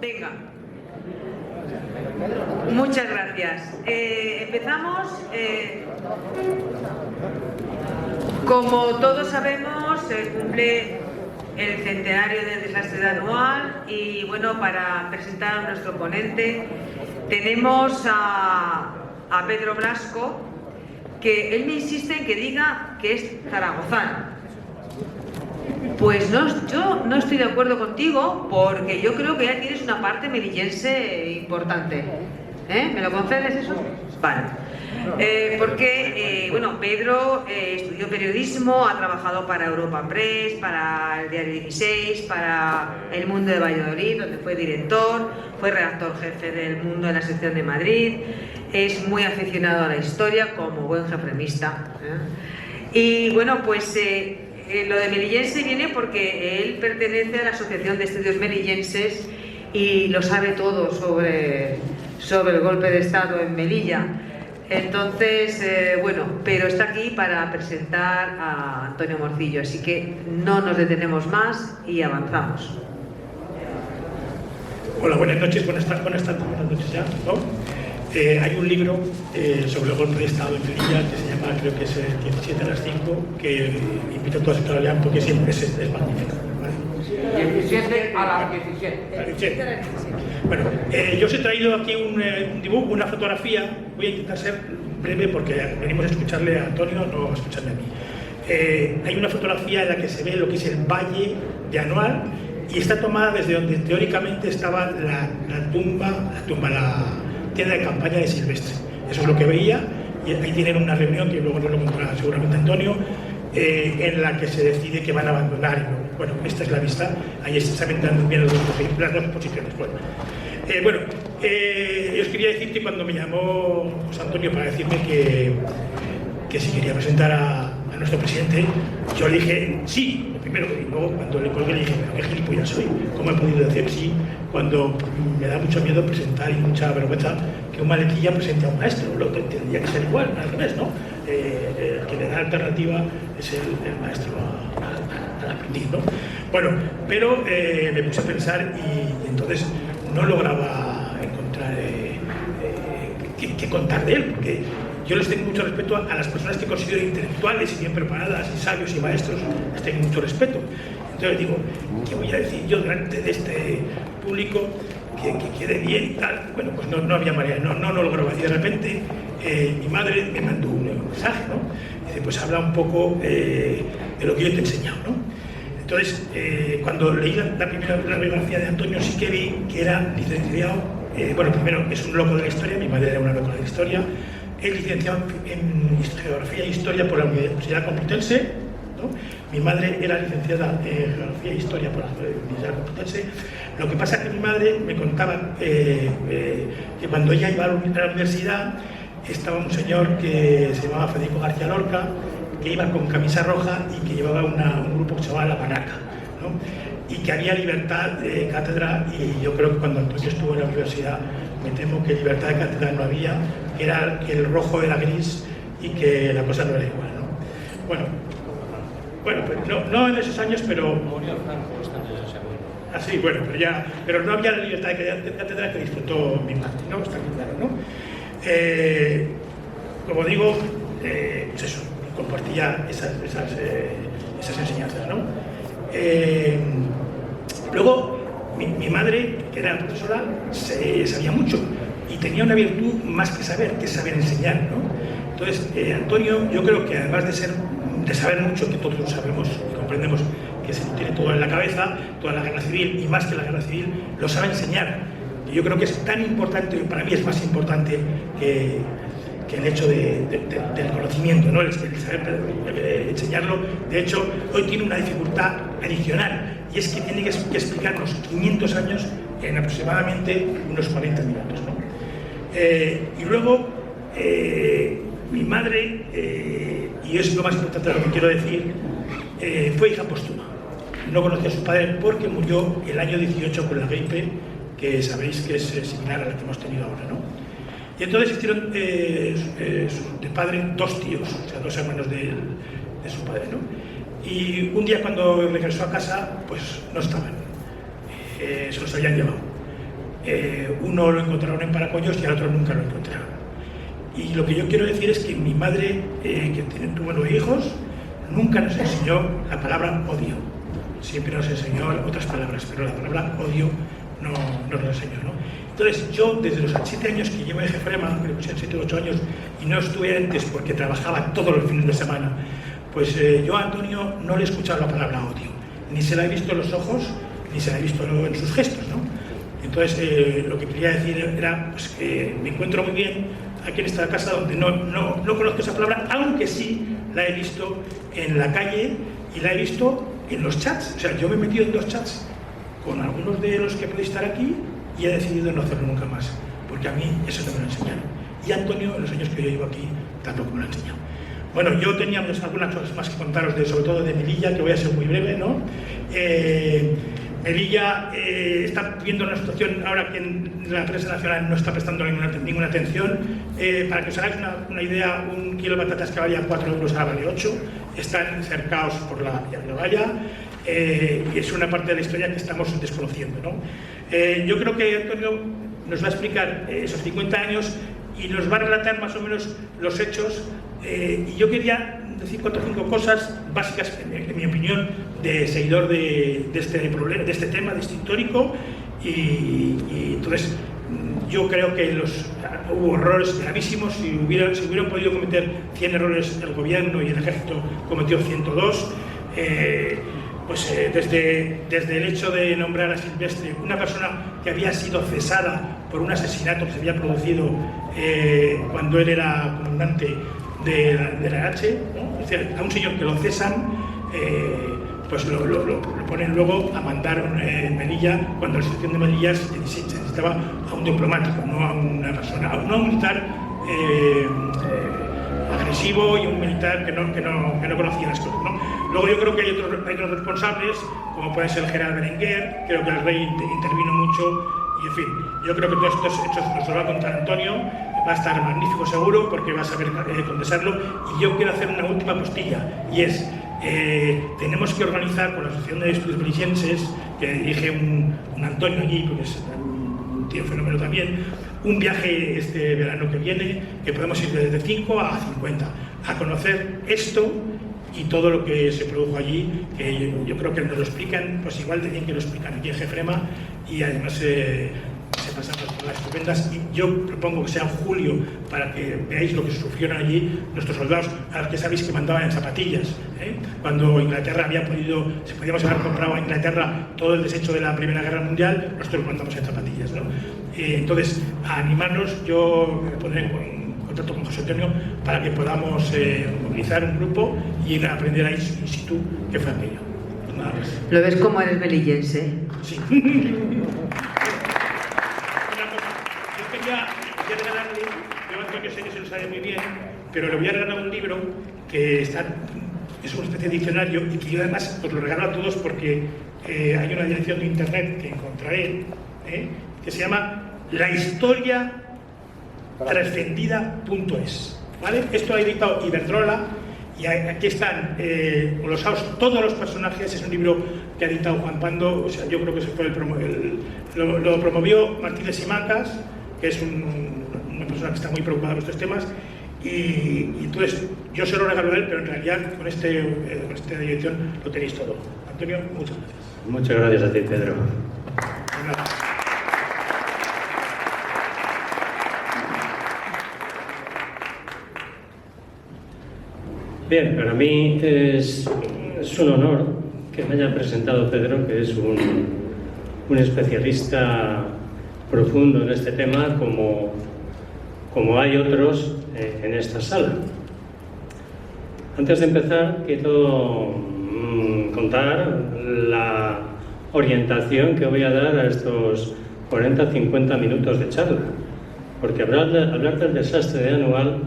Venga. Muchas gracias. Empezamos. Como todos sabemos, se cumple el centenario del desastre anual y bueno, para presentar a nuestro ponente tenemos a Pedro Blasco, que él me insiste en que diga que es zaragozano. Pues no, yo no estoy de acuerdo contigo, porque yo creo que ya tienes una parte melillense importante. ¿Me lo concedes eso? Vale. Bueno, Pedro estudió periodismo, ha trabajado para Europa Press, para el Diario 16, para El Mundo de Valladolid, donde fue director, fue redactor jefe del Mundo en la sección de Madrid, es muy aficionado a la historia como buen jefremista. Y bueno, pues lo de melillense viene porque él pertenece a la Asociación de Estudios Melillenses y lo sabe todo sobre el golpe de Estado en Melilla. Entonces, bueno, pero está aquí para presentar a Antonio Morcillo, así que no nos detenemos más y avanzamos. Hola, buenas noches, buenas noches ya, ¿no? Hay un libro sobre el golpe de Estado en Melilla que se llama, creo que es el 17 a las 5, que invito a todos a que lo lean porque siempre es magnífico. ¿Vale? 17 a las 17. Bueno, yo os he traído aquí un dibujo, una fotografía. Voy a intentar ser breve porque venimos a escucharle a Antonio, no a escucharme a mí. Hay una fotografía en la que se ve lo que es el Valle de Anual y está tomada desde donde teóricamente estaba la tienda de campaña de Silvestre. Eso es lo que veía, y ahí tienen una reunión que luego nos lo contará seguramente Antonio, en la que se decide que van a abandonar. Bueno, esta es la vista, ahí se están entrando bien las dos posiciones. Bueno, yo os quería decir que cuando me llamó José Antonio para decirme que si quería presentar a nuestro presidente, yo le dije sí, lo primero, y luego cuando le colgué le dije, pero qué gilipollas soy, ¿cómo he podido decir sí cuando me da mucho miedo presentar y mucha vergüenza que un malequilla presente a un maestro? Lo que tendría que ser igual, al revés, ¿no? El que le da alternativa es el maestro al aprendiz, ¿no? Bueno, pero me puse a pensar y entonces no lograba encontrar qué contar de él, porque yo les tengo mucho respeto a las personas que considero intelectuales y bien preparadas y sabios y maestros, les tengo mucho respeto. Entonces digo, ¿qué voy a decir yo delante de este público que quede bien y tal? Bueno, pues no había manera, no lo lograba. Y de repente mi madre me mandó un mensaje, ¿no? Dice, pues habla un poco de lo que yo te he enseñado, ¿no? Entonces, cuando leí la biografía de Antonio, sí que vi que era licenciado, bueno, primero es un loco de la historia, mi madre era una loca de la historia, es licenciado en Geografía e Historia por la Universidad Complutense, ¿no? Mi madre era licenciada en Geografía e Historia por la Universidad Complutense. Lo que pasa es que mi madre me contaba que cuando ella iba a la universidad estaba un señor que se llamaba Federico García Lorca, que iba con camisa roja y que llevaba un grupo que se llamaba La Panaca, ¿no? Y que había libertad de cátedra, y yo creo que cuando Antonio estuvo en la universidad me temo que libertad de cátedra no había, que era que el rojo era gris y que la cosa no era igual, ¿no? Bueno, pues no en esos años, pero... Así, bueno, pero no había la libertad de cátedra que disfrutó mi madre, ¿no? Está claro, ¿no? Como digo, pues eso, compartía esas enseñanzas, ¿no? Luego, mi madre, que era profesora, sabía mucho y tenía una virtud más que saber enseñar, ¿no? Entonces, Antonio, yo creo que además de saber mucho, que todos lo sabemos y comprendemos, que se tiene todo en la cabeza, toda la guerra civil y más que la guerra civil, lo sabe enseñar. Y yo creo que es tan importante, para mí es más importante que el hecho del conocimiento, ¿no? El saber enseñarlo. De hecho, hoy tiene una dificultad adicional, y es que tiene que explicarnos 500 años en aproximadamente unos 40 minutos, ¿no? Y luego, mi madre, y es lo más importante de lo que quiero decir, fue hija póstuma. No conoció a su padre porque murió el año 18 con la gripe, que sabéis que es similar a la que hemos tenido ahora, ¿no? Y entonces hicieron de padre dos tíos, o sea, dos hermanos de su padre, ¿no? Y un día cuando regresó a casa, pues no estaban, se los habían llevado. uno lo encontraron en Paracollos y al otro nunca lo encontraron. Y lo que yo quiero decir es que mi madre, que tuvo 9 hijos, nunca nos enseñó la palabra odio. Siempre nos enseñó otras palabras, pero la palabra odio no nos lo enseñó, ¿no? Entonces yo, desde los 7 años que llevo en Jefrema, creo que son 7 o 8 años, y no estuve antes porque trabajaba todos los fines de semana, pues yo a Antonio no le he escuchado la palabra odio, ni se la he visto en los ojos, ni se la he visto en sus gestos, ¿no? Entonces lo que quería decir era pues, que me encuentro muy bien aquí en esta casa donde no conozco esa palabra, aunque sí la he visto en la calle y la he visto en los chats. O sea, yo me he metido en 2 chats con algunos de los que podéis estar aquí y he decidido no hacerlo nunca más, porque a mí eso no me lo enseñaron. Y Antonio, en los años que yo llevo aquí, tampoco me lo ha enseñado. Bueno, yo tenía algunas cosas más que contaros, sobre todo de Melilla, que voy a ser muy breve, ¿no? Melilla está viendo una situación ahora que en la prensa nacional no está prestando ninguna atención. Para que os hagáis una idea, un kilo de patatas que valía 4 euros ahora vale 8. Están cercados por la valla y es una parte de la historia que estamos desconociendo, ¿no? Yo creo que Antonio nos va a explicar esos 50 años y nos va a relatar más o menos los hechos. Y yo quería decir 4 o 5 cosas básicas, en mi opinión, de seguidor de este problema, de este tema, de este histórico, y entonces yo creo que hubo errores gravísimos. Si hubieran podido cometer 100 errores el gobierno y el ejército cometió 102, desde el hecho de nombrar a Silvestre, una persona que había sido cesada por un asesinato que se había producido cuando él era comandante de la H, ¿no? Es decir, a un señor que lo cesan, pues lo ponen luego a mandar en Melilla, cuando la situación de Melilla se necesitaba a un diplomático, no a una persona, no a un militar agresivo y un militar que no conocía las cosas, ¿no? Luego yo creo que hay otros responsables, como puede ser el general Berenguer. Creo que el rey intervino mucho y, en fin, yo creo que todos estos hechos nos los va a contar Antonio. Va a estar magnífico seguro porque va a saber condensarlo. Y yo quiero hacer una última postilla, y es tenemos que organizar con la Asociación de Estudios Melillenses, que dirige un Antonio allí, porque es un tío fenómeno también, un viaje este verano que viene, que podemos ir desde 5 a 50, a conocer esto y todo lo que se produjo allí, que yo creo que nos lo explican, pues igual de bien que lo explican aquí en Jefrema, y además se pasan las estupendas. Y yo propongo que sea en julio, para que veáis lo que sufrieron allí nuestros soldados, a los que sabéis que mandaban en zapatillas, ¿eh? Cuando Inglaterra si podíamos haber comprado a Inglaterra todo el desecho de la Primera Guerra Mundial, nosotros mandamos en zapatillas, ¿no? Entonces, a animarnos. Yo me pondré en contacto con José Antonio para que podamos movilizar un grupo y ir a aprender ahí in situ qué fue aquello. Pues nada más. ¿Lo ves como eres melillense? Sí. Yo regalarle, yo Antonio sé que se lo sabe muy bien, pero le voy a regalar un libro que es una especie de diccionario, y que yo además os lo regalo a todos porque hay una dirección de internet que encontraré, que se llama lahistoriatrascendida.es, ¿vale? Esto ha editado Iberdrola, y aquí están glosados todos los personajes. Es un libro que ha editado Juan Pando. O sea, yo creo que ese fue lo promovió Martínez Simacas, que es una persona que está muy preocupada por estos temas, y entonces yo se lo regalo a él, pero en realidad con esta dirección lo tenéis todo. Antonio, muchas gracias. Muchas gracias a ti, Pedro. Bien, para mí es un honor que me haya presentado Pedro, que es un especialista profundo en este tema, como hay otros en esta sala. Antes de empezar, quiero contar la orientación que voy a dar a estos 40-50 minutos de charla, porque hablar del desastre de Anual,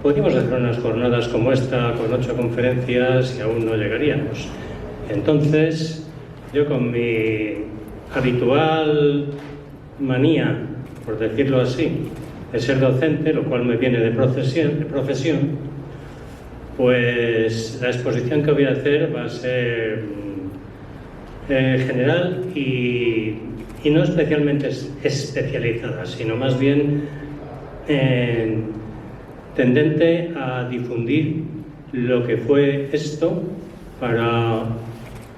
podríamos hacer unas jornadas como esta con 8 conferencias y aún no llegaríamos. Entonces, yo con mi habitual manía, por decirlo así, de ser docente, lo cual me viene de profesión, pues la exposición que voy a hacer va a ser general y y no especialmente especializada, sino más bien tendente a difundir lo que fue esto para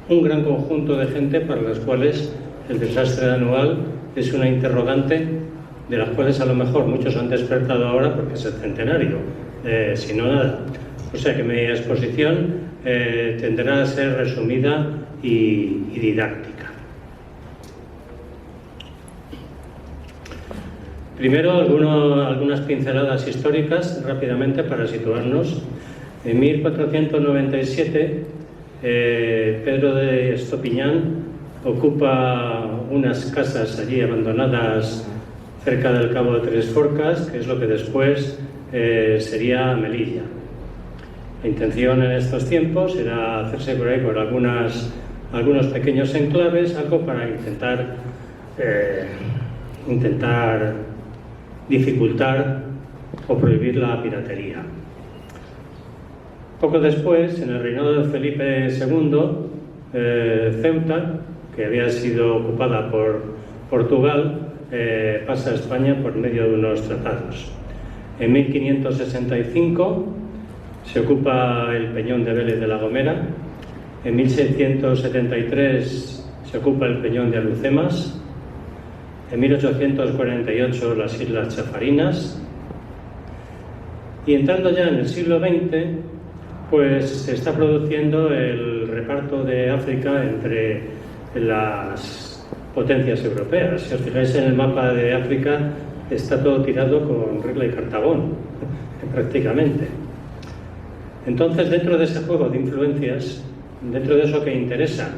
un gran conjunto de gente para las cuales el desastre anual es una interrogante de las cuales a lo mejor muchos han despertado ahora porque es el centenario, si no nada. O sea que mi exposición tendrá a ser resumida y didáctica. Primero, algunas pinceladas históricas rápidamente para situarnos. En 1497, Pedro de Estopiñán ocupa unas casas allí abandonadas cerca del Cabo de Tres Forcas, que es lo que después sería Melilla. La intención en estos tiempos era hacerse por ahí por algunos pequeños enclaves, algo para intentar dificultar o prohibir la piratería. Poco después, en el reinado de Felipe II, Ceuta, que había sido ocupada por Portugal, pasa a España por medio de unos tratados. En 1565 se ocupa el Peñón de Vélez de la Gomera. En 1673 se ocupa el Peñón de Alucemas. En 1848 las Islas Chafarinas. Y entrando ya en el siglo XX, pues se está produciendo el reparto de África entre las potencias europeas. Si os fijáis en el mapa de África, está todo tirado con regla y cartabón, prácticamente. Entonces, dentro de ese juego de influencias, dentro de eso que interesa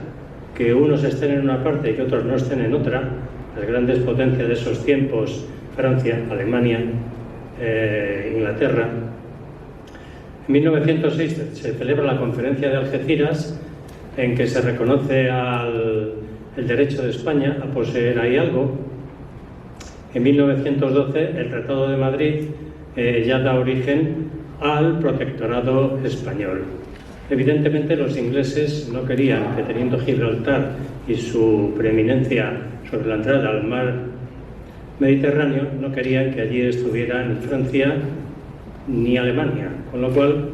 que unos estén en una parte y que otros no estén en otra, las grandes potencias de esos tiempos, Francia, Alemania, Inglaterra. En 1906 se celebra la Conferencia de Algeciras, en que se reconoce el derecho de España a poseer ahí algo. En 1912 el Tratado de Madrid ya da origen al protectorado español. Evidentemente los ingleses no querían que, teniendo Gibraltar y su preeminencia sobre la entrada al mar Mediterráneo, no querían que allí estuviera ni Francia ni Alemania, con lo cual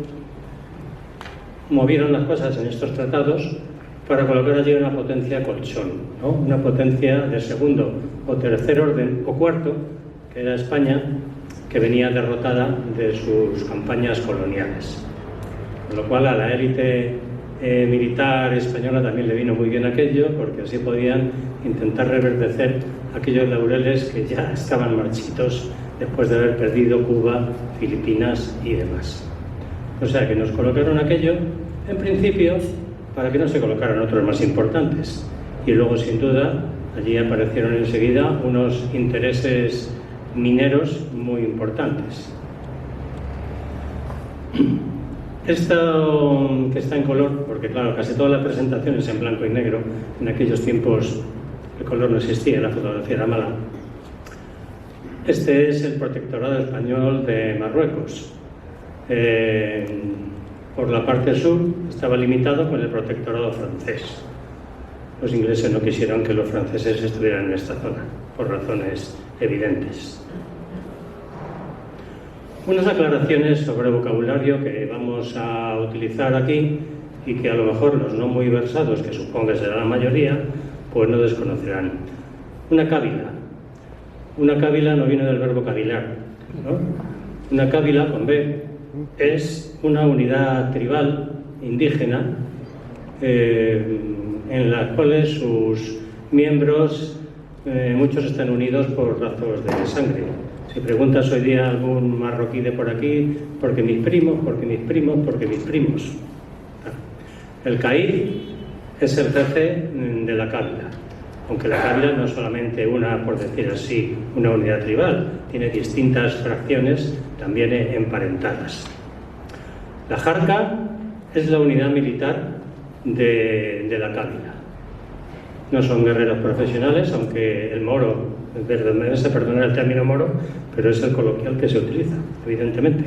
movieron las cosas en estos tratados para colocar allí una potencia colchón, ¿no? Una potencia de segundo o tercer orden o cuarto, que era España, que venía derrotada de sus campañas coloniales. Con lo cual a la élite militar española también le vino muy bien aquello, porque así podían intentar reverdecer aquellos laureles que ya estaban marchitos después de haber perdido Cuba, Filipinas y demás. O sea que nos colocaron aquello, en principio, para que no se colocaran otros más importantes. Y luego, sin duda, allí aparecieron enseguida unos intereses mineros muy importantes. Esto que está en color, porque claro, casi toda la presentación es en blanco y negro. En aquellos tiempos el color no existía, la fotografía era mala. Este es el protectorado español de Marruecos. Por la parte sur estaba limitado con el protectorado francés. Los ingleses no quisieron que los franceses estuvieran en esta zona, por razones evidentes. Unas aclaraciones sobre vocabulario que vamos a utilizar aquí y que a lo mejor los no muy versados, que supongo que será la mayoría, pues no desconocerán. Una cábila. Una cábila no viene del verbo cavilar, ¿no? Una cábila, con B, es una unidad tribal indígena en las cuales sus miembros, muchos están unidos por lazos de sangre. Si preguntas hoy día a algún marroquí de por aquí, porque mis primos, porque mis primos, porque mis primos. El caid es el jefe de la cábila, aunque la cábila no es solamente una, por decir así, una unidad tribal, tiene distintas fracciones también emparentadas. La jarca es la unidad militar de la cábila. No son guerreros profesionales, aunque el moro, se perdona el término moro, pero es el coloquial que se utiliza, evidentemente.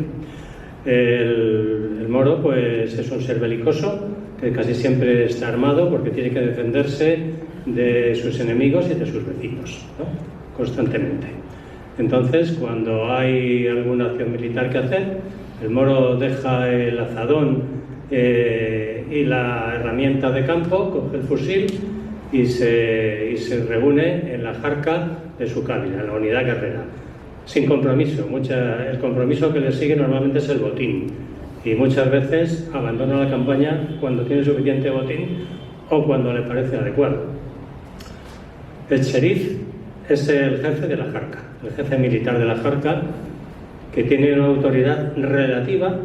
El moro pues, es un ser belicoso que casi siempre está armado porque tiene que defenderse de sus enemigos y de sus vecinos, ¿no? Constantemente. Entonces, cuando hay alguna acción militar que hacer, el moro deja el azadón y la herramienta de campo, coge el fusil y se reúne en la jarca de su cábila, en la unidad guerrera, sin compromiso. El compromiso que le sigue normalmente es el botín, y muchas veces abandona la campaña cuando tiene suficiente botín o cuando le parece adecuado. El sheriff es el jefe de la jarca, el jefe militar de la jarca, que tiene una autoridad relativa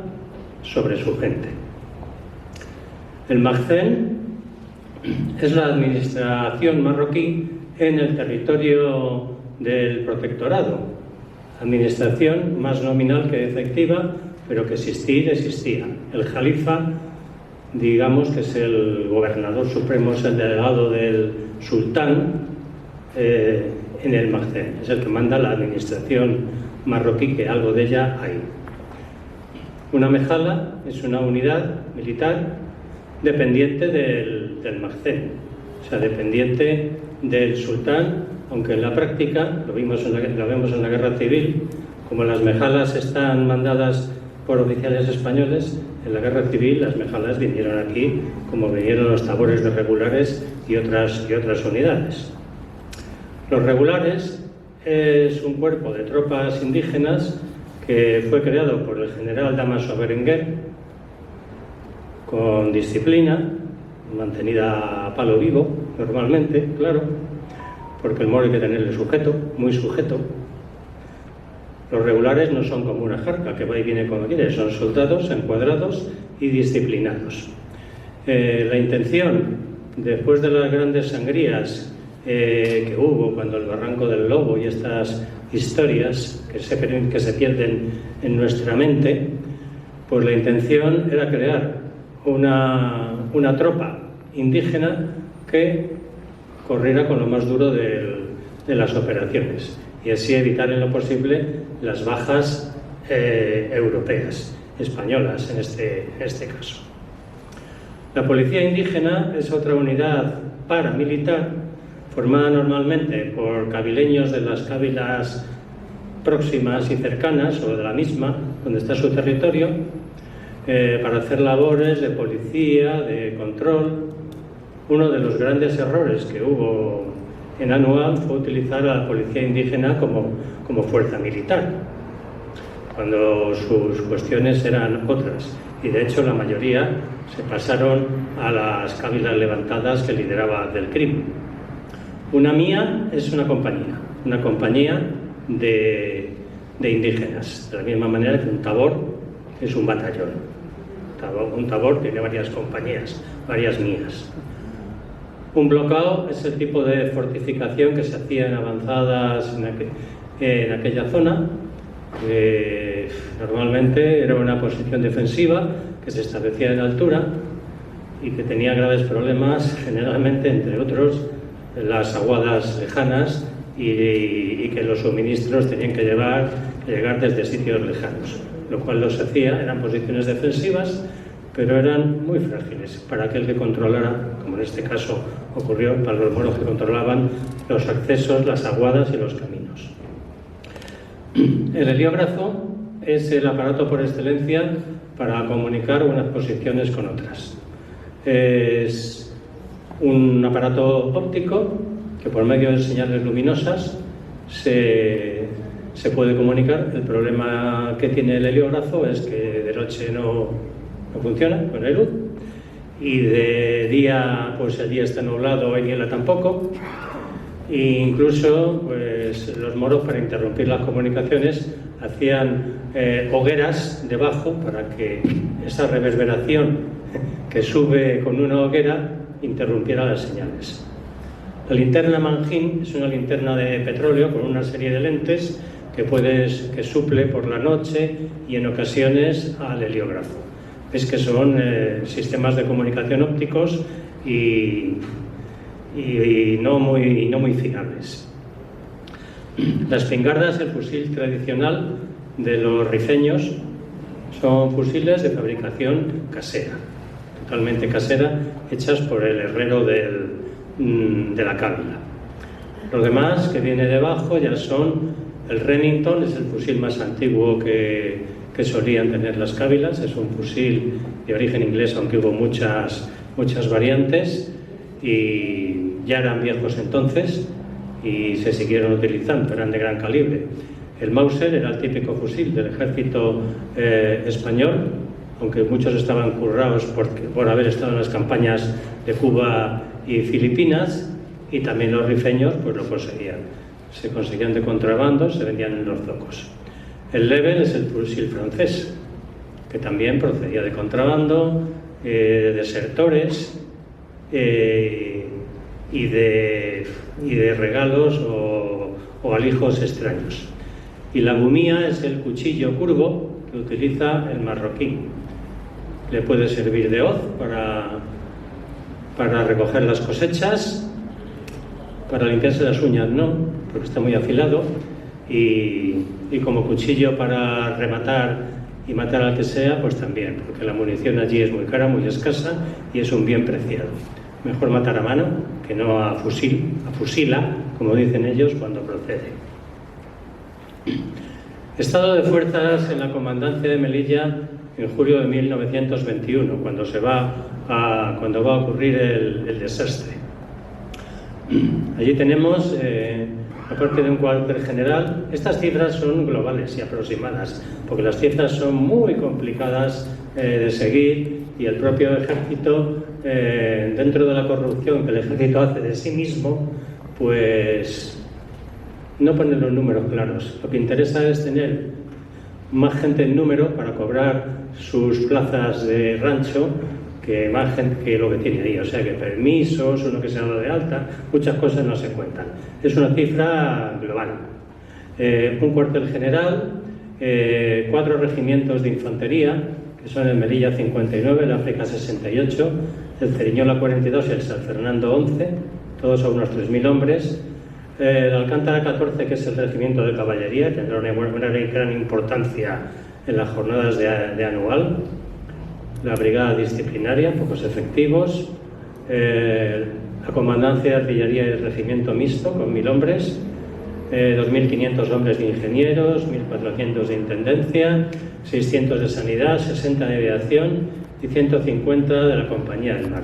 sobre su gente. El Makhzen es la administración marroquí en el territorio del protectorado, administración más nominal que efectiva, pero que existía. El jalifa, digamos que es el gobernador supremo, es el delegado del sultán en el Makhzen, es el que manda la administración marroquí, que algo de ella hay. Una mejala es una unidad militar dependiente del Makhzen, o sea, dependiente del sultán, aunque en la práctica, lo vemos en la guerra civil, como las mejalas están mandadas por oficiales españoles, en la guerra civil las mejalas vinieron aquí como vinieron los tabores de regulares y otras unidades. Los regulares es un cuerpo de tropas indígenas que fue creado por el general Damaso Berenguer con disciplina, mantenida a palo vivo, normalmente, claro, porque el moro hay que tenerle sujeto, muy sujeto. Los regulares no son como una jarca que va y viene cuando quiere, son soldados encuadrados y disciplinados. La intención, después de las grandes sangrías que hubo cuando el Barranco del Lobo y estas historias que se pierden en nuestra mente, pues la intención era crear una tropa indígena que corriera con lo más duro de las operaciones y así evitar en lo posible las bajas europeas, españolas en este caso. La policía indígena es otra unidad paramilitar formada normalmente por cabileños de las cábilas próximas y cercanas o de la misma, donde está su territorio, para hacer labores de policía, de control. Uno de los grandes errores que hubo en Anual fue utilizar a la policía indígena como fuerza militar, cuando sus cuestiones eran otras. Y de hecho la mayoría se pasaron a las cábilas levantadas que lideraba del crimen. Una mía es una compañía de indígenas, de la misma manera que un tabor es un batallón. Un tabor tiene varias compañías, varias mías. Un bloqueo es el tipo de fortificación que se hacía en avanzadas en aquella zona. Normalmente era una posición defensiva que se establecía en altura y que tenía graves problemas, generalmente, entre otros, las aguadas lejanas y que los suministros tenían que llegar desde sitios lejanos, lo cual los hacía, eran posiciones defensivas, pero eran muy frágiles para aquel que controlara, como en este caso ocurrió para los moros que controlaban los accesos, las aguadas y los caminos. El heliógrafo es el aparato por excelencia para comunicar unas posiciones con otras. Es un aparato óptico que por medio de señales luminosas se puede comunicar. El problema que tiene el heliógrafo es que de noche no funciona con la luz, y de día, pues el día está nublado, hay niebla tampoco, e incluso pues los moros, para interrumpir las comunicaciones, hacían hogueras debajo para que esa reverberación que sube con una hoguera interrumpiera las señales. La linterna Mangin es una linterna de petróleo con una serie de lentes que suple por la noche y en ocasiones al heliógrafo. Es que son sistemas de comunicación ópticos y no muy fiables. La espingarda es el fusil tradicional de los rifeños, son fusiles de fabricación casera. totalmente casera, hechas por el herrero de la Cábila. Lo demás que viene debajo ya son el Remington, es el fusil más antiguo que solían tener las Cábilas, es un fusil de origen inglés, aunque hubo muchas variantes y ya eran viejos entonces y se siguieron utilizando, eran de gran calibre. El Mauser era el típico fusil del ejército español, aunque muchos estaban currados por haber estado en las campañas de Cuba y Filipinas, y también los rifeños pues lo conseguían. Se conseguían de contrabando, se vendían en los zocos. El Lebel es el fusil francés, que también procedía de contrabando, de desertores y de regalos o alijos extraños. Y la gumía es el cuchillo curvo que utiliza el marroquí. Le puede servir de hoz para recoger las cosechas, para limpiarse las uñas no, porque está muy afilado, y como cuchillo para rematar y matar al que sea, pues también, porque la munición allí es muy cara, muy escasa y es un bien preciado. Mejor matar a mano que no a fusila, como dicen ellos, cuando procede. Estado de fuerzas en la comandancia de Melilla en julio de 1921, cuando va a ocurrir el desastre. Allí tenemos, aparte de un cuartel general, estas cifras son globales y aproximadas, porque las cifras son muy complicadas de seguir y el propio ejército, dentro de la corrupción que el ejército hace de sí mismo, pues no pone los números claros. Lo que interesa es tener más gente en número para cobrar sus plazas de rancho que más gente que lo que tiene ahí, o sea que permisos, uno que se ha dado de alta, muchas cosas no se cuentan. Es una cifra global. Un cuartel general, 4 regimientos de infantería, que son el Melilla 59, el África 68, el Ceriñola 42 y el San Fernando 11, todos a unos 3.000 hombres. El Alcántara 14, que es el regimiento de caballería, tendrá una gran importancia en las jornadas de anual. La brigada disciplinaria, pocos efectivos. La comandancia de artillería y el regimiento mixto, con 1.000 hombres. 2.500 hombres de ingenieros, 1.400 de intendencia, 600 de sanidad, 60 de aviación y 150 de la compañía del mar.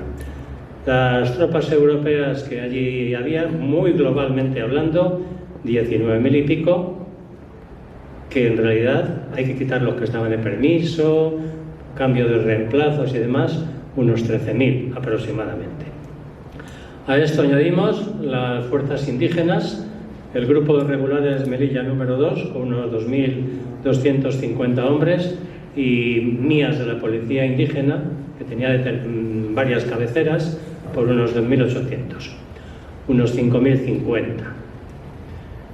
Las tropas europeas que allí había, muy globalmente hablando, 19.000 y pico, que en realidad hay que quitar los que estaban de permiso, cambio de reemplazos y demás, unos 13.000 aproximadamente. A esto añadimos las fuerzas indígenas, el grupo de regulares Melilla número 2, con unos 2.250 hombres, y mías de la policía indígena, que tenía varias cabeceras, por unos 2.800, unos 5.050.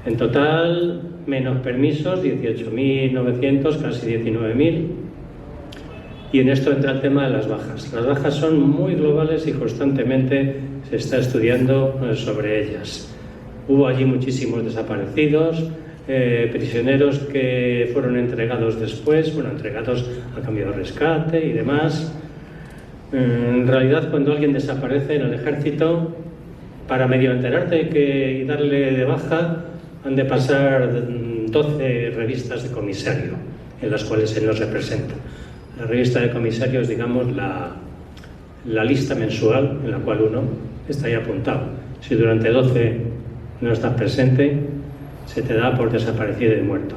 En total, menos permisos, 18.900, casi 19.000. Y en esto entra el tema de las bajas. Las bajas son muy globales y constantemente se está estudiando sobre ellas. Hubo allí muchísimos desaparecidos, prisioneros que fueron entregados después, entregados a cambio de rescate y demás. En realidad, cuando alguien desaparece en el ejército, para medio enterarte y darle de baja, han de pasar 12 revistas de comisario, en las cuales se nos representa. La revista de comisarios, digamos, la lista mensual en la cual uno está ahí apuntado. Si durante 12 no estás presente, se te da por desaparecido y muerto.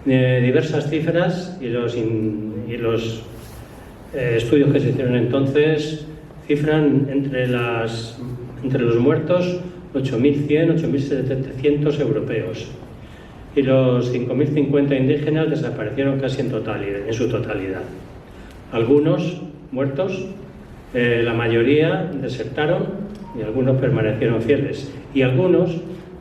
Diversas cifras y los estudios que se hicieron entonces cifran entre los muertos 8.100, 8.700 europeos, y los 5.050 indígenas desaparecieron casi en su totalidad. Algunos muertos, la mayoría desertaron y algunos permanecieron fieles, y algunos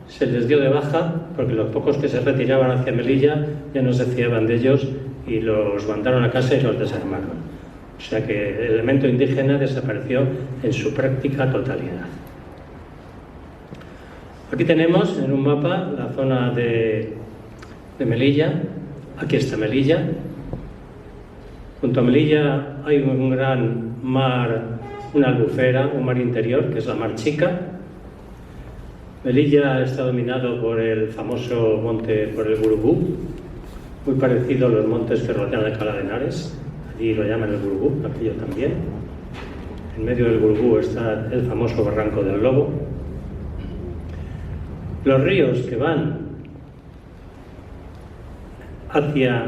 se les dio de baja porque los pocos que se retiraban hacia Melilla ya no se fiaban de ellos y los mandaron a casa y los desarmaron. O sea que el elemento indígena desapareció en su práctica totalidad. Aquí tenemos en un mapa la zona de Melilla. Aquí está Melilla. Junto a Melilla hay un gran mar, una albufera, un mar interior, que es la Mar Chica. Melilla está dominado por el famoso monte, por el Gurugú, muy parecido a los montes que rodean Alcalá de Henares. Allí lo llaman el Gurugú, aquello también. En medio del Gurugú está el famoso Barranco del Lobo. Los ríos que van hacia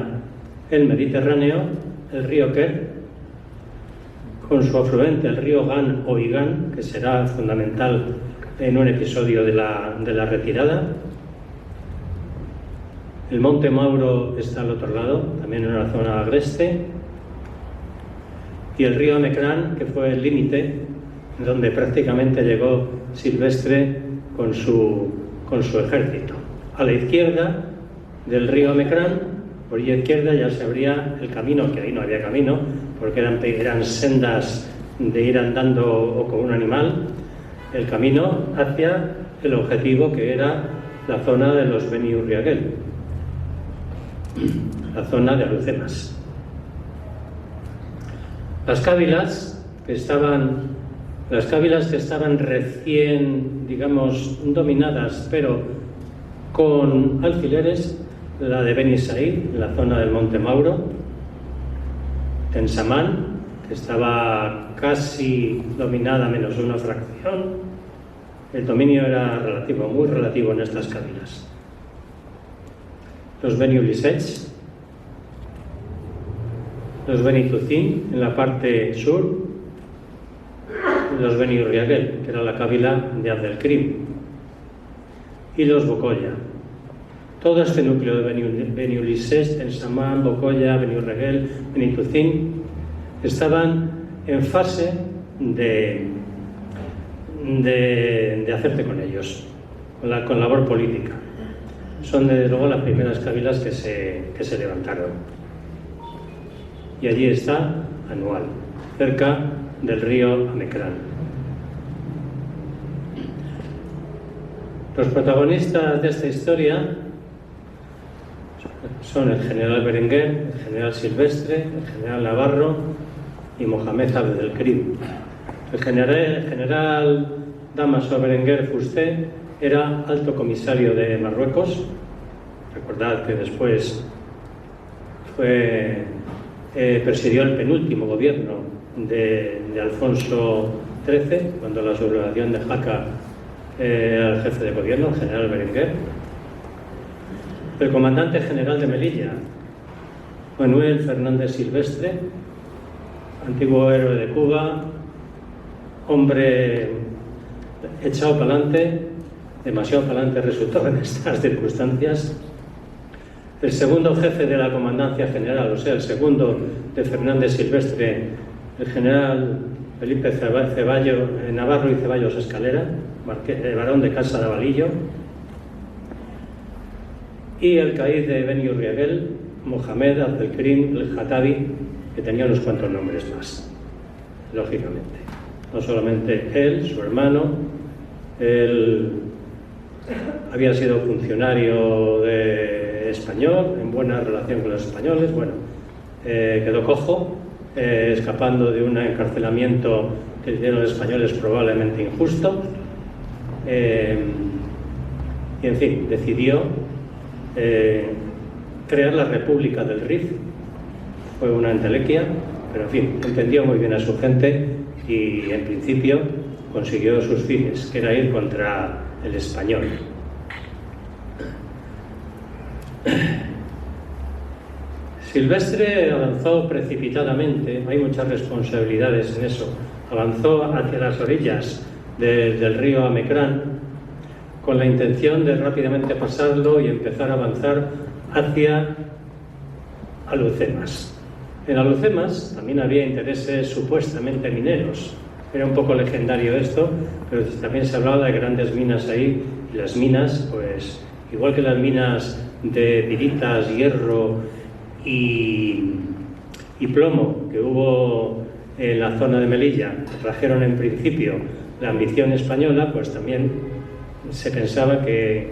el Mediterráneo, el río Quer, con su afluente, el río Gan o Igán, que será fundamental en un episodio de la retirada. El monte Mauro está al otro lado, también en una zona agreste. Y el río Amecrán, que fue el límite, donde prácticamente llegó Silvestre con su ejército. A la izquierda del río Amecrán, orilla izquierda, ya se abría el camino, que ahí no había camino, porque eran sendas de ir andando o con un animal, el camino hacia el objetivo, que era la zona de los Beni Urriaguel, la zona de Alucemas. Las cávilas que estaban recién, digamos, dominadas, pero con alfileres, la de Beni Said, en la zona del Monte Mauro, Tensamán, que estaba casi dominada menos una fracción. El dominio era relativo, muy relativo en estas cávilas. Los Beni Ulisech, los Beni Tucín en la parte sur, los Beni Urriaguel, que era la cávila de Abdelkrim, y los Bocoya. Todo este núcleo de Beni Ulisech, Tensamán, Bocoya, Beni Urriaguel, Beni Tucín, estaban en fase de hacerte con ellos, con labor política. Son desde luego las primeras cávilas que se levantaron. Y allí está Anual, cerca del río Amecrán. Los protagonistas de esta historia son el general Berenguer, el general Silvestre, el general Navarro y Mohamed Abdelkrim. El general Damaso Berenguer Fusté era alto comisario de Marruecos. Recordad que después presidió el penúltimo gobierno de Alfonso XIII, cuando la sublevación de Jaca era el jefe de gobierno, el general Berenguer. El comandante general de Melilla, Manuel Fernández Silvestre, antiguo héroe de Cuba, hombre echado para adelante, demasiado para adelante resultó en estas circunstancias. El segundo jefe de la comandancia general, o sea, el segundo de Fernández Silvestre, el general Felipe Navarro y Ceballos Escalera, barón de Casa de Avalillo, y el caíd de Beni Urriaguel, Mohamed Abdelkrim el Jatabi, que tenía unos cuantos nombres más, lógicamente. No solamente él, su hermano, él había sido funcionario español, en buena relación con los españoles, quedó cojo, escapando de un encarcelamiento que hicieron los españoles probablemente injusto, y en fin, decidió crear la República del Rif. Fue una entelequia, pero en fin, entendió muy bien a su gente y en principio consiguió sus fines, que era ir contra el español. Silvestre avanzó precipitadamente, hay muchas responsabilidades en eso, avanzó hacia las orillas del río Amecrán con la intención de rápidamente pasarlo y empezar a avanzar hacia Alucemas. En Alucemas también había intereses supuestamente mineros. Era un poco legendario esto, pero también se hablaba de grandes minas ahí, y las minas, pues, igual que las minas de piritas, hierro y plomo que hubo en la zona de Melilla, que trajeron en principio la ambición española, pues también se pensaba que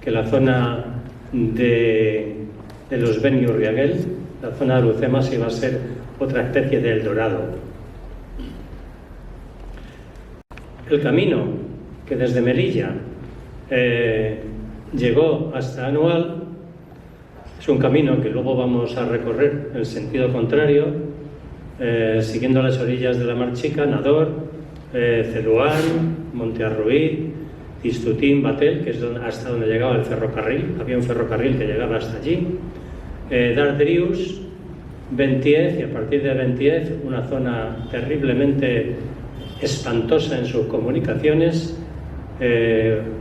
la zona de los Beni Urriaguel, la zona de Alucemas, iba a ser otra especie de Eldorado. El camino que desde Melilla llegó hasta Anual es un camino que luego vamos a recorrer en el sentido contrario, siguiendo las orillas de la Mar Chica, Nador, Celuán, Monte Arruí, Istutín, Batel, que es hasta donde llegaba el ferrocarril. Había un ferrocarril que llegaba hasta allí. Dardrius, Ventiez, y a partir de Ventiez, una zona terriblemente espantosa en sus comunicaciones,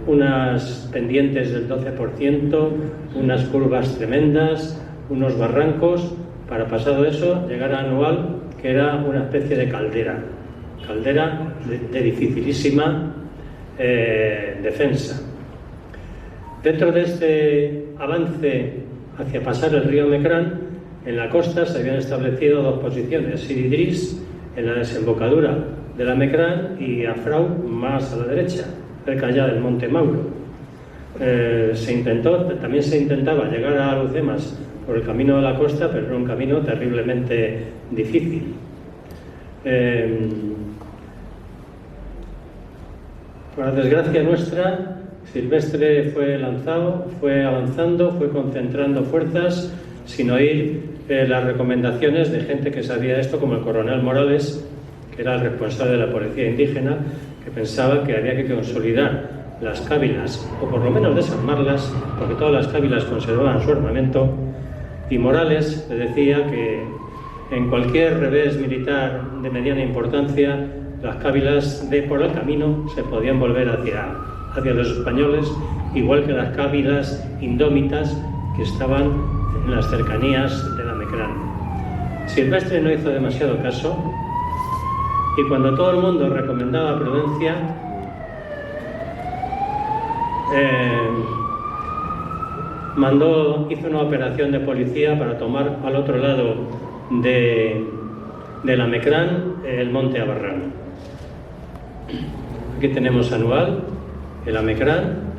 unas pendientes del 12%, unas curvas tremendas, unos barrancos, para pasado eso llegar a Anual, que era una especie de caldera de dificilísima defensa. Dentro de este avance hacia pasar el río Mecrán, en la costa se habían establecido dos posiciones: Sidi Idris en la desembocadura de la Mecrán y Afrau más a la derecha, cerca ya del Monte Mauro. También se intentaba llegar a Alucemas por el camino de la costa, pero era un camino terriblemente difícil. Por la desgracia nuestra, Silvestre fue avanzando, fue concentrando fuerzas sin oír las recomendaciones de gente que sabía esto, como el coronel Morales, que era el responsable de la policía indígena, que pensaba que había que consolidar las cávilas, o por lo menos desarmarlas, porque todas las cávilas conservaban su armamento, y Morales le decía que en cualquier revés militar de mediana importancia, las cávilas por el camino se podían volver hacia los españoles, igual que las cávilas indómitas que estaban en las cercanías de la Mecrán. Silvestre no hizo demasiado caso, y cuando todo el mundo recomendaba prudencia, hizo una operación de policía para tomar al otro lado de la Mecrán el monte Abarrán. Aquí tenemos Anual, el Amecrán,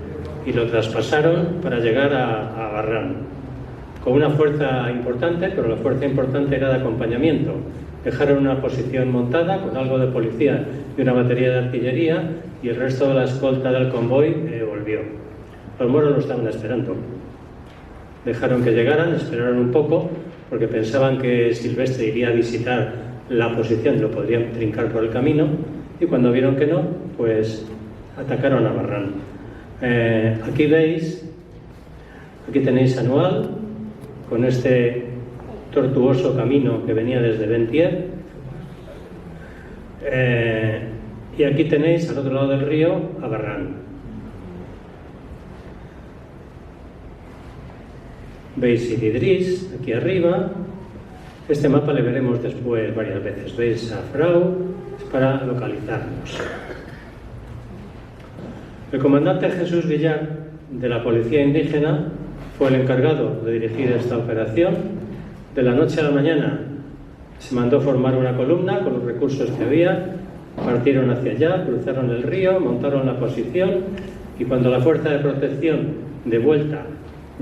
y lo traspasaron para llegar a Abarrán, con una fuerza importante, pero la fuerza importante era de acompañamiento. Dejaron una posición montada con algo de policía y una batería de artillería, y el resto de la escolta del convoy volvió. Los moros lo estaban esperando. Dejaron que llegaran, esperaron un poco, porque pensaban que Silvestre iría a visitar la posición, lo podrían trincar por el camino, y cuando vieron que no, pues atacaron a Abarrán. Aquí veis, aquí tenéis Anual, con este tortuoso camino que venía desde Ventiez, y aquí tenéis al otro lado del río Abarrán. Veis Sidi Idris aquí arriba. Este mapa le veremos después varias veces. Veis a Afrau, es para localizarnos. El comandante Jesús Villar, de la policía indígena, fue el encargado de dirigir esta operación. De la noche a la mañana se mandó formar una columna con los recursos que había, partieron hacia allá, cruzaron el río, montaron la posición, y cuando la fuerza de protección de vuelta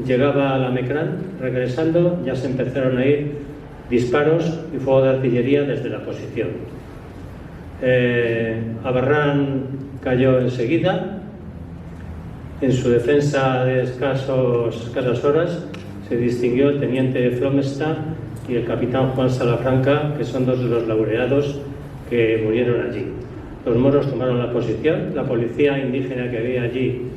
llegaba a la Mecrán, regresando, ya se empezaron a ir disparos y fuego de artillería desde la posición. Abarrán cayó enseguida. En su defensa de escasas horas se distinguió el teniente Flomesta y el capitán Juan Salafranca, que son dos de los laureados que murieron allí. Los moros tomaron la posición, la policía indígena que había allí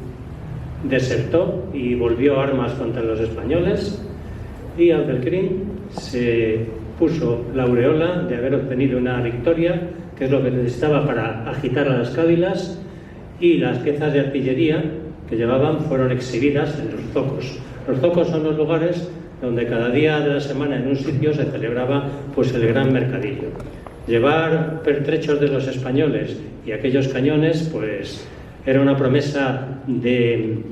desertó y volvió armas contra los españoles, y Abdelkrim se puso la aureola de haber obtenido una victoria, que es lo que necesitaba para agitar a las cávilas, y las piezas de artillería que llevaban fueron exhibidas en los zocos. Los zocos son los lugares donde cada día de la semana en un sitio se celebraba pues el gran mercadillo. Llevar pertrechos de los españoles y aquellos cañones pues era una promesa de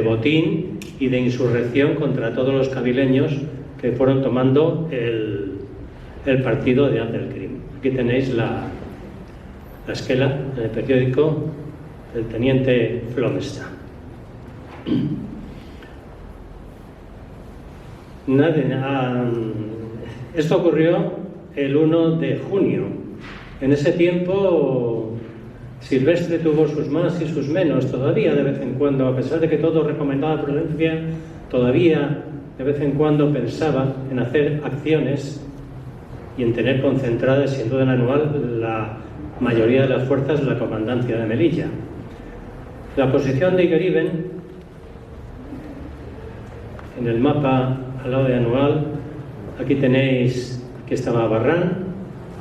botín y de insurrección contra todos los cabileños que fueron tomando el partido de Abdelkrim. Aquí tenéis la esquela en el periódico del teniente Flomesta. Esto ocurrió el 1 de junio. En ese tiempo Silvestre tuvo sus más y sus menos, todavía de vez en cuando, a pesar de que todo recomendaba prudencia, todavía de vez en cuando pensaba en hacer acciones y en tener concentradas, sin duda en Anual, la mayoría de las fuerzas de la comandancia de Melilla. La posición de Igeriben, en el mapa al lado de Anual, aquí tenéis, aquí estaba Barrán,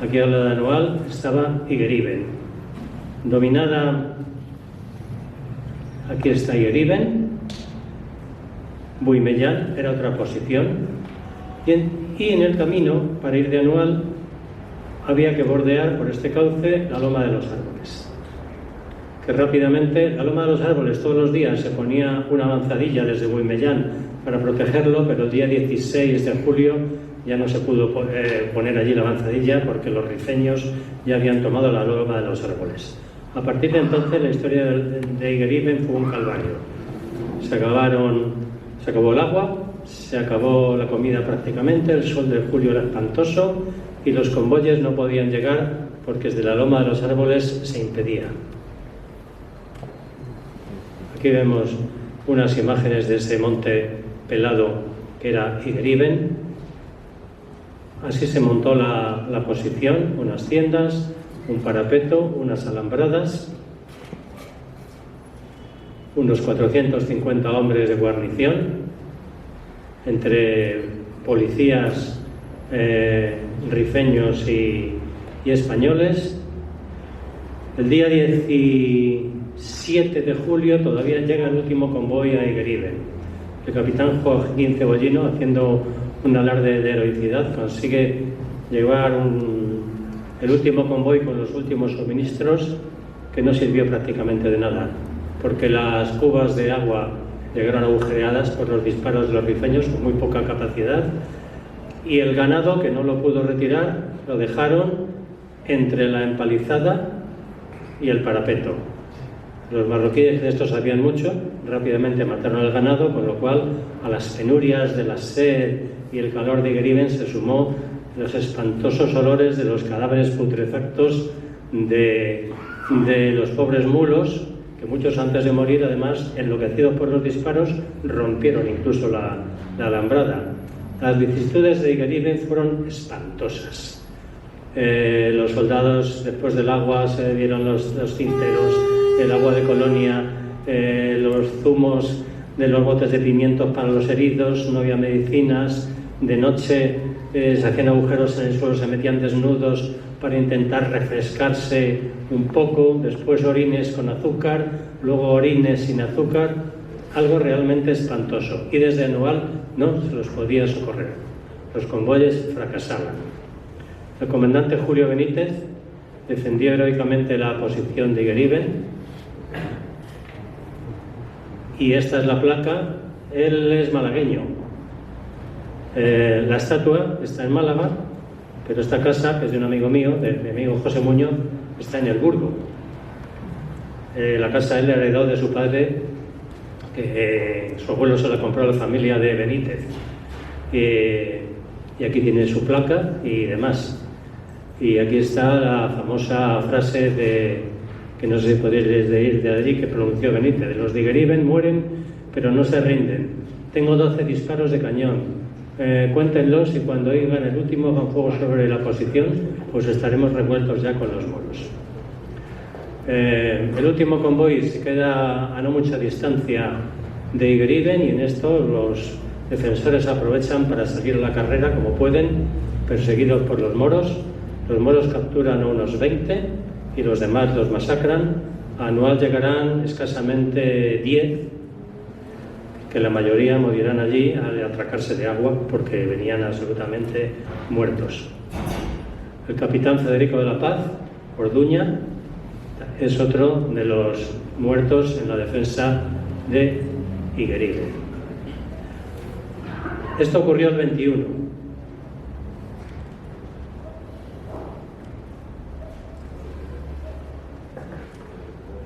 aquí al lado de Anual estaba Igeriben. Dominada, aquí está Igeriben, Buimellán era otra posición, y en el camino, para ir de Anual, había que bordear por este cauce la Loma de los Árboles. Que rápidamente, la Loma de los Árboles todos los días se ponía una avanzadilla desde Buimellán para protegerlo, pero el día 16 de julio ya no se pudo poner allí la avanzadilla porque los rifeños ya habían tomado la Loma de los Árboles. A partir de entonces la historia de Igeriben fue un calvario. Se acabó el agua, se acabó la comida prácticamente, el sol de julio era espantoso y los convoyes no podían llegar porque desde la Loma de los Árboles se impedía. Aquí vemos unas imágenes de ese monte pelado que era Igeriben. Así se montó la posición, unas tiendas, un parapeto, unas alambradas, unos 450 hombres de guarnición, entre policías rifeños y españoles. El día 17 de julio todavía llega el último convoy a Igeriben. El capitán Joaquín Cebollino, haciendo un alarde de heroicidad, consigue llevar el último convoy con los últimos suministros, que no sirvió prácticamente de nada, porque las cubas de agua llegaron agujereadas por los disparos de los rifeños con muy poca capacidad, y el ganado, que no lo pudo retirar, lo dejaron entre la empalizada y el parapeto. Los marroquíes de estos sabían mucho, rápidamente mataron al ganado, con lo cual a las penurias de la sed y el calor de Igeriben se sumó los espantosos olores de los cadáveres putrefactos de los pobres mulos, que muchos antes de morir, además, enloquecidos por los disparos, rompieron incluso la alambrada. Las vicisitudes de Igeriben fueron espantosas. Los soldados, después del agua, se dieron los cinceros, el agua de colonia, los zumos de los botes de pimientos para los heridos, no había medicinas. De noche se hacían agujeros en el suelo, se metían desnudos para intentar refrescarse un poco, después orines con azúcar, luego orines sin azúcar, algo realmente espantoso. Y desde Anual no se los podía socorrer. Los convoyes fracasaban. El comandante Julio Benítez defendió heroicamente la posición de Igeriben, y esta es la placa. Él es malagueño. La estatua está en Málaga, pero esta casa, que es de un amigo mío, de mi amigo José Muñoz, está en El Burgo. La casa él heredó de su padre, que su abuelo se la compró a la familia de Benítez. Y aquí tiene su placa y demás. Y aquí está la famosa frase que no sé si podéis ir de allí, que pronunció Benítez: de los de Igeriben mueren, pero no se rinden. Tengo 12 disparos de cañón. Cuéntenlos, y cuando oigan el último hagan fuego sobre la posición, pues estaremos revueltos ya con los moros. El último convoy se queda a no mucha distancia de Igeriben, y en esto los defensores aprovechan para salir a la carrera como pueden, perseguidos por los moros. Los moros capturan a unos 20 y los demás los masacran. A Anual llegarán escasamente 10, que la mayoría morirán allí al atracarse de agua porque venían absolutamente muertos. El capitán Federico de la Paz, Orduña, es otro de los muertos en la defensa de Igeriben. Esto ocurrió el 21.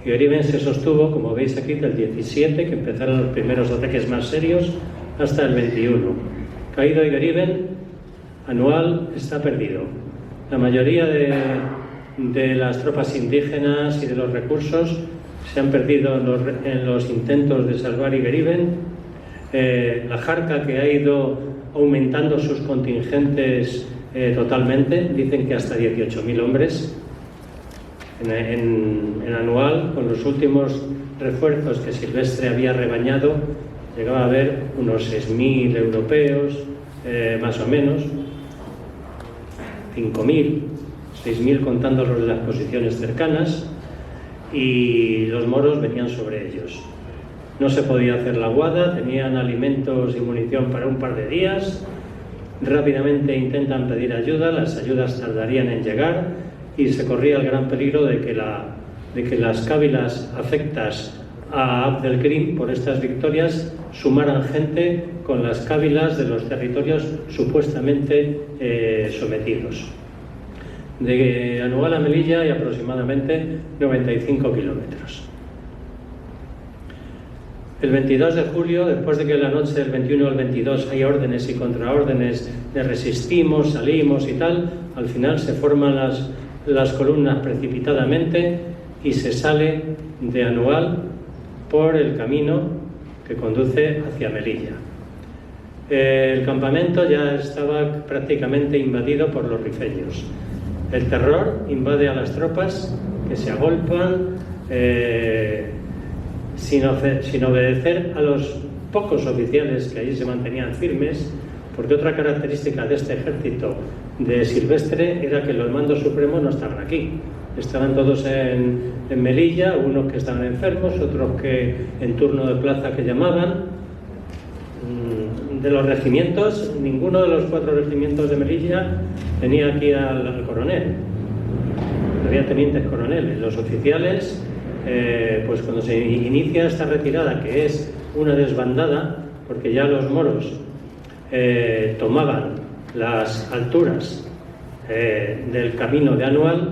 Igeriben se sostuvo, como veis aquí, del 17, que empezaron los primeros ataques más serios, hasta el 21. Caído Igeriben, Anual está perdido. La mayoría de las tropas indígenas y de los recursos se han perdido en los intentos de salvar Iberiben. La Jarca, que ha ido aumentando sus contingentes totalmente, dicen que hasta 18.000 hombres en Anual. Con los últimos refuerzos que Silvestre había rebañado, llegaba a haber unos 6.000 europeos, más o menos, 5.000, 6.000 contando los de las posiciones cercanas, y los moros venían sobre ellos. No se podía hacer la guada, tenían alimentos y munición para un par de días. Rápidamente intentan pedir ayuda, las ayudas tardarían en llegar y se corría el gran peligro de que las cávilas afectas a Abdelkrim por estas victorias sumaran gente con las cávilas de los territorios supuestamente sometidos. De Anual a Melilla hay aproximadamente 95 kilómetros. El 22 de julio, después de que la noche del 21 al 22 hay órdenes y contraórdenes de resistimos, salimos y tal, al final se forman las columnas precipitadamente y se sale de Anual por el camino que conduce hacia Melilla. El campamento ya estaba prácticamente invadido por los rifeños. El terror invade a las tropas, que se agolpan sin obedecer a los pocos oficiales que allí se mantenían firmes, porque otra característica de este ejército de Silvestre era que los mandos supremos no estaban aquí. Estaban todos en Melilla, unos que estaban enfermos, otros que en turno de plaza que llamaban. De los regimientos, ninguno de los 4 regimientos de Melilla tenía aquí al coronel. Había tenientes coroneles. Los oficiales, pues cuando se inicia esta retirada, que es una desbandada, porque ya los moros tomaban las alturas del camino de Anual,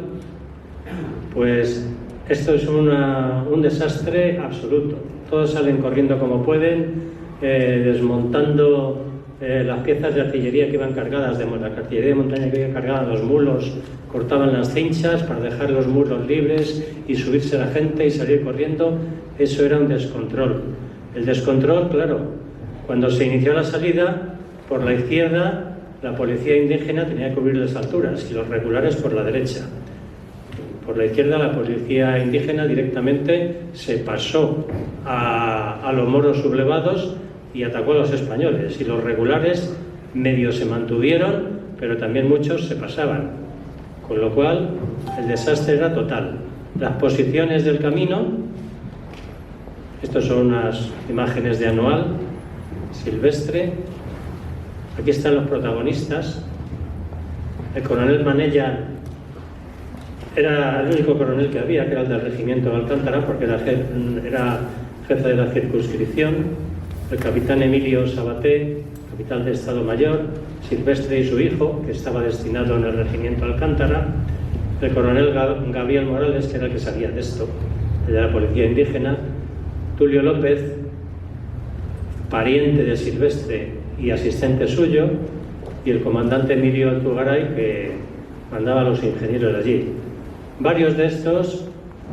pues esto es un desastre absoluto. Todos salen corriendo como pueden, desmontando las piezas de artillería que iban cargadas, la artillería de montaña que iban cargada, los mulos, cortaban las cinchas para dejar los mulos libres y subirse la gente y salir corriendo. Eso era un descontrol. El descontrol, claro, cuando se inició la salida, por la izquierda la policía indígena tenía que cubrir las alturas y los regulares por la derecha. Por la izquierda la policía indígena directamente se pasó a los moros sublevados y atacó a los españoles, y los regulares medio se mantuvieron, pero también muchos se pasaban, con lo cual el desastre era total. Las posiciones del camino, estas son unas imágenes de Anual, Silvestre, aquí están los protagonistas. El coronel Manella era el único coronel que había, que era el del regimiento de Alcántara, porque era jefe de la circunscripción. El capitán Emilio Sabaté, capitán de Estado Mayor, Silvestre y su hijo, que estaba destinado en el regimiento Alcántara, el coronel Gabriel Morales, que era el que sabía de esto, de la policía indígena, Tulio López, pariente de Silvestre y asistente suyo, y el comandante Emilio Altugaray, que mandaba a los ingenieros de allí. Varios de estos,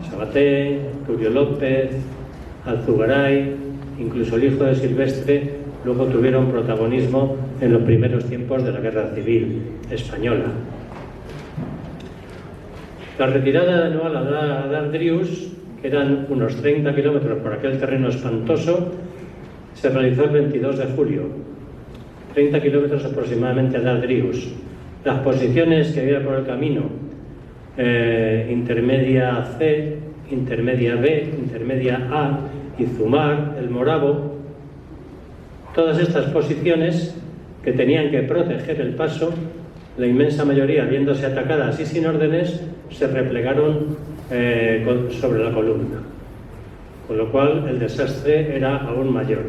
Sabaté, Tulio López, Altugaray, incluso el hijo de Silvestre, luego tuvieron protagonismo en los primeros tiempos de la Guerra Civil Española. La retirada de Anual a Dardrius, que eran unos 30 kilómetros por aquel terreno espantoso, se realizó el 22 de julio, 30 kilómetros aproximadamente a Dardrius. Las posiciones que había por el camino, intermedia C, intermedia B, intermedia A, Izumar, el Moravo, todas estas posiciones que tenían que proteger el paso, la inmensa mayoría viéndose atacadas y sin órdenes, se replegaron sobre la columna, con lo cual el desastre era aún mayor.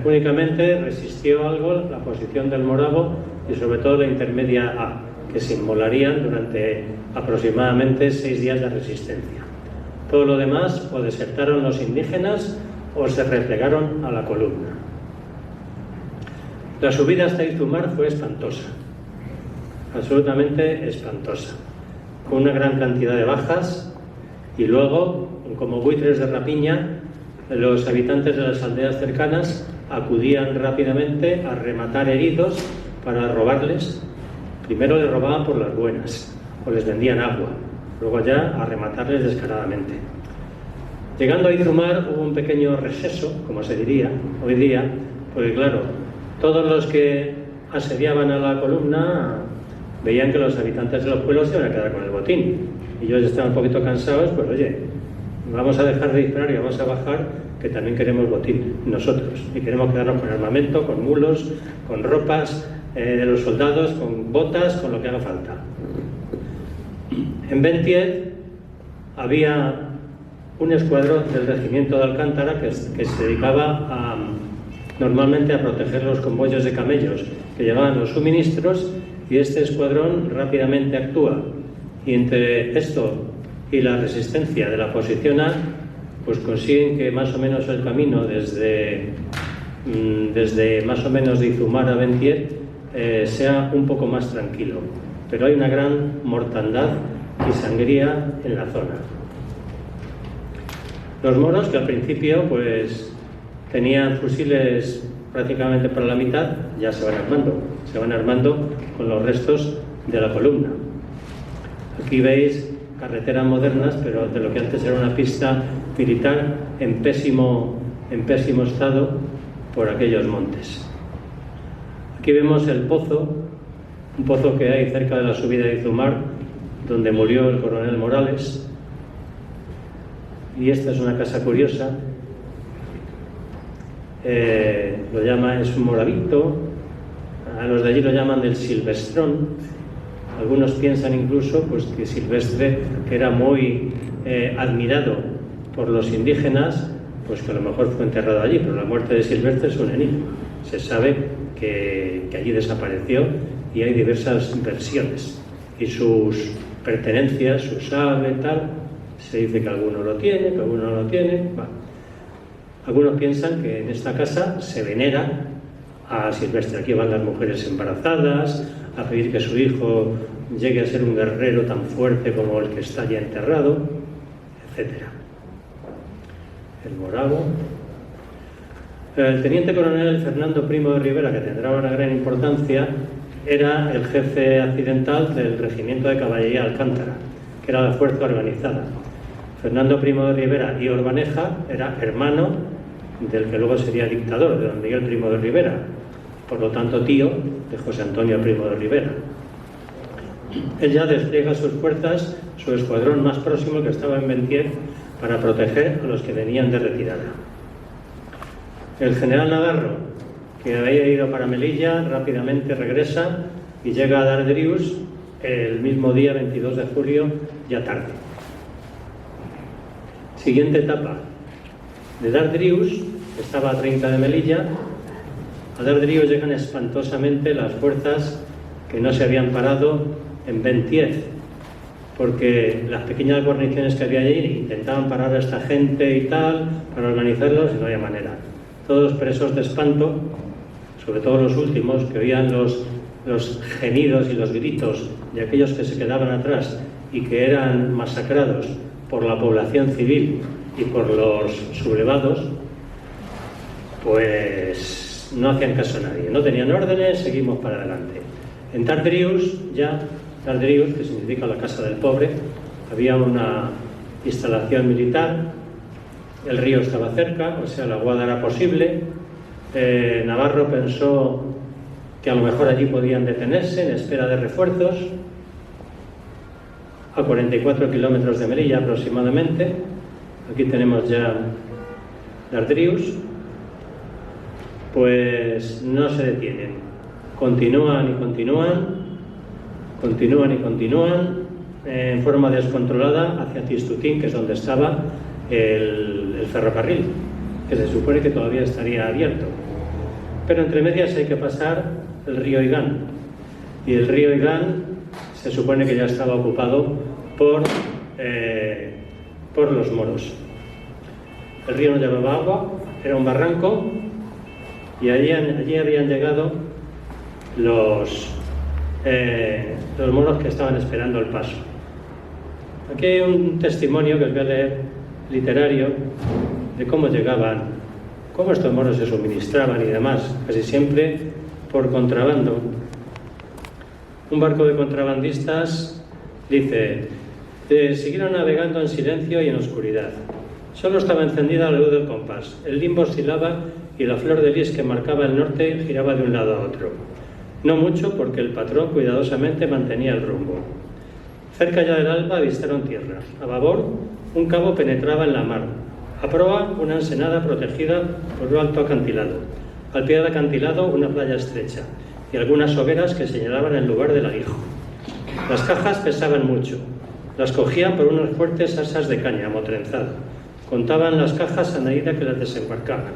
Únicamente resistió algo la posición del Moravo y sobre todo la intermedia A, que se inmolarían durante aproximadamente 6 días de resistencia. Todo lo demás o desertaron los indígenas o se replegaron a la columna. La subida hasta Izumar fue espantosa. absolutamente espantosa, con una gran cantidad de bajas, y luego, como buitres de rapiña, los habitantes de las aldeas cercanas acudían rápidamente a rematar heridos para robarles. Primero les robaban por las buenas, o les vendían agua, luego ya a rematarles descaradamente. Llegando a Izumar hubo un pequeño receso, como se diría hoy día, porque claro, todos los que asediaban a la columna veían que los habitantes de los pueblos se iban a quedar con el botín, y ellos estaban un poquito cansados, pues oye, vamos a dejar de disparar y vamos a bajar, que también queremos botín nosotros, y queremos quedarnos con armamento, con mulos, con ropas de los soldados, con botas, con lo que haga falta. En Bentiet había un escuadrón del regimiento de Alcántara que se dedicaba normalmente a proteger los convoyos de camellos que llevaban los suministros, y este escuadrón rápidamente actúa, y entre esto y la resistencia de la posición A, pues consiguen que más o menos el camino desde más o menos de Izumar a Bentiet sea un poco más tranquilo, pero hay una gran mortandad y sangría en la zona. Los moros, que al principio pues tenían fusiles prácticamente para la mitad, ya se van armando con los restos de la columna. Aquí veis carreteras modernas, pero de lo que antes era una pista militar en pésimo estado por aquellos montes. Aquí vemos el pozo, un pozo que hay cerca de la subida de Izumar, donde murió el coronel Morales. Y esta es una casa curiosa, es un moravito, a los de allí lo llaman del Silvestrón. Algunos piensan incluso pues, que Silvestre, que era muy admirado por los indígenas, pues que a lo mejor fue enterrado allí, pero la muerte de Silvestre es un enigma. Se sabe que allí desapareció, y hay diversas versiones, y sus pertenencias, su sable, tal, se dice que alguno lo tiene, que alguno no lo tiene. Bueno, algunos piensan que en esta casa se venera a Silvestre. Aquí van las mujeres embarazadas a pedir que su hijo llegue a ser un guerrero tan fuerte como el que está ya enterrado, etc. El Moravo. El teniente coronel Fernando Primo de Rivera, que tendrá una gran importancia, era el jefe accidental del regimiento de caballería Alcántara, que era la fuerza organizada. Fernando Primo de Rivera y Orbaneja era hermano del que luego sería dictador, de don Miguel Primo de Rivera, por lo tanto tío de José Antonio Primo de Rivera. Él ya despliega sus fuerzas, su escuadrón más próximo, que estaba en Bentiet, para proteger a los que venían de retirada. El general Navarro, que había ido para Melilla, rápidamente regresa y llega a Darderius el mismo día, 22 de julio, ya tarde. Siguiente etapa. De Darderius, que estaba a 30 de Melilla, a Darderius llegan espantosamente las fuerzas que no se habían parado en Bentiet, porque las pequeñas guarniciones que había allí intentaban parar a esta gente y tal, para organizarlos, y no había manera. Todos presos de espanto, sobre todo los últimos, que oían los gemidos y los gritos de aquellos que se quedaban atrás y que eran masacrados por la población civil y por los sublevados, pues no hacían caso a nadie, no tenían órdenes, seguimos para adelante. En Darderius, que significa la casa del pobre, había una instalación militar, el río estaba cerca, o sea, la guada era posible. Navarro pensó que a lo mejor allí podían detenerse en espera de refuerzos, a 44 kilómetros de Melilla aproximadamente. Aquí tenemos ya Darderius. Pues no se detienen, continúan en forma descontrolada hacia Tistutín, que es donde estaba el ferrocarril, que se supone que todavía estaría abierto. Pero entre medias hay que pasar el río Igán, y el río Igán se supone que ya estaba ocupado por los moros. El río no llevaba agua, era un barranco, y allí habían llegado los los moros que estaban esperando el paso. Aquí hay un testimonio que os voy a leer, literario, de cómo llegaban, cómo estos moros se suministraban y demás, casi siempre por contrabando. Un barco de contrabandistas dice: siguieron navegando en silencio y en oscuridad. Solo estaba encendida la luz del compás. El limbo oscilaba y la flor de lis que marcaba el norte giraba de un lado a otro. No mucho, porque el patrón cuidadosamente mantenía el rumbo. Cerca ya del alba avistaron tierra. A babor, un cabo penetraba en la mar. A proa, una ensenada protegida por un alto acantilado. Al pie del acantilado, una playa estrecha y algunas hogueras que señalaban el lugar del aguijo. Las cajas pesaban mucho. Las cogían por unas fuertes asas de cáñamo trenzado. Contaban las cajas a medida que las desembarcaban.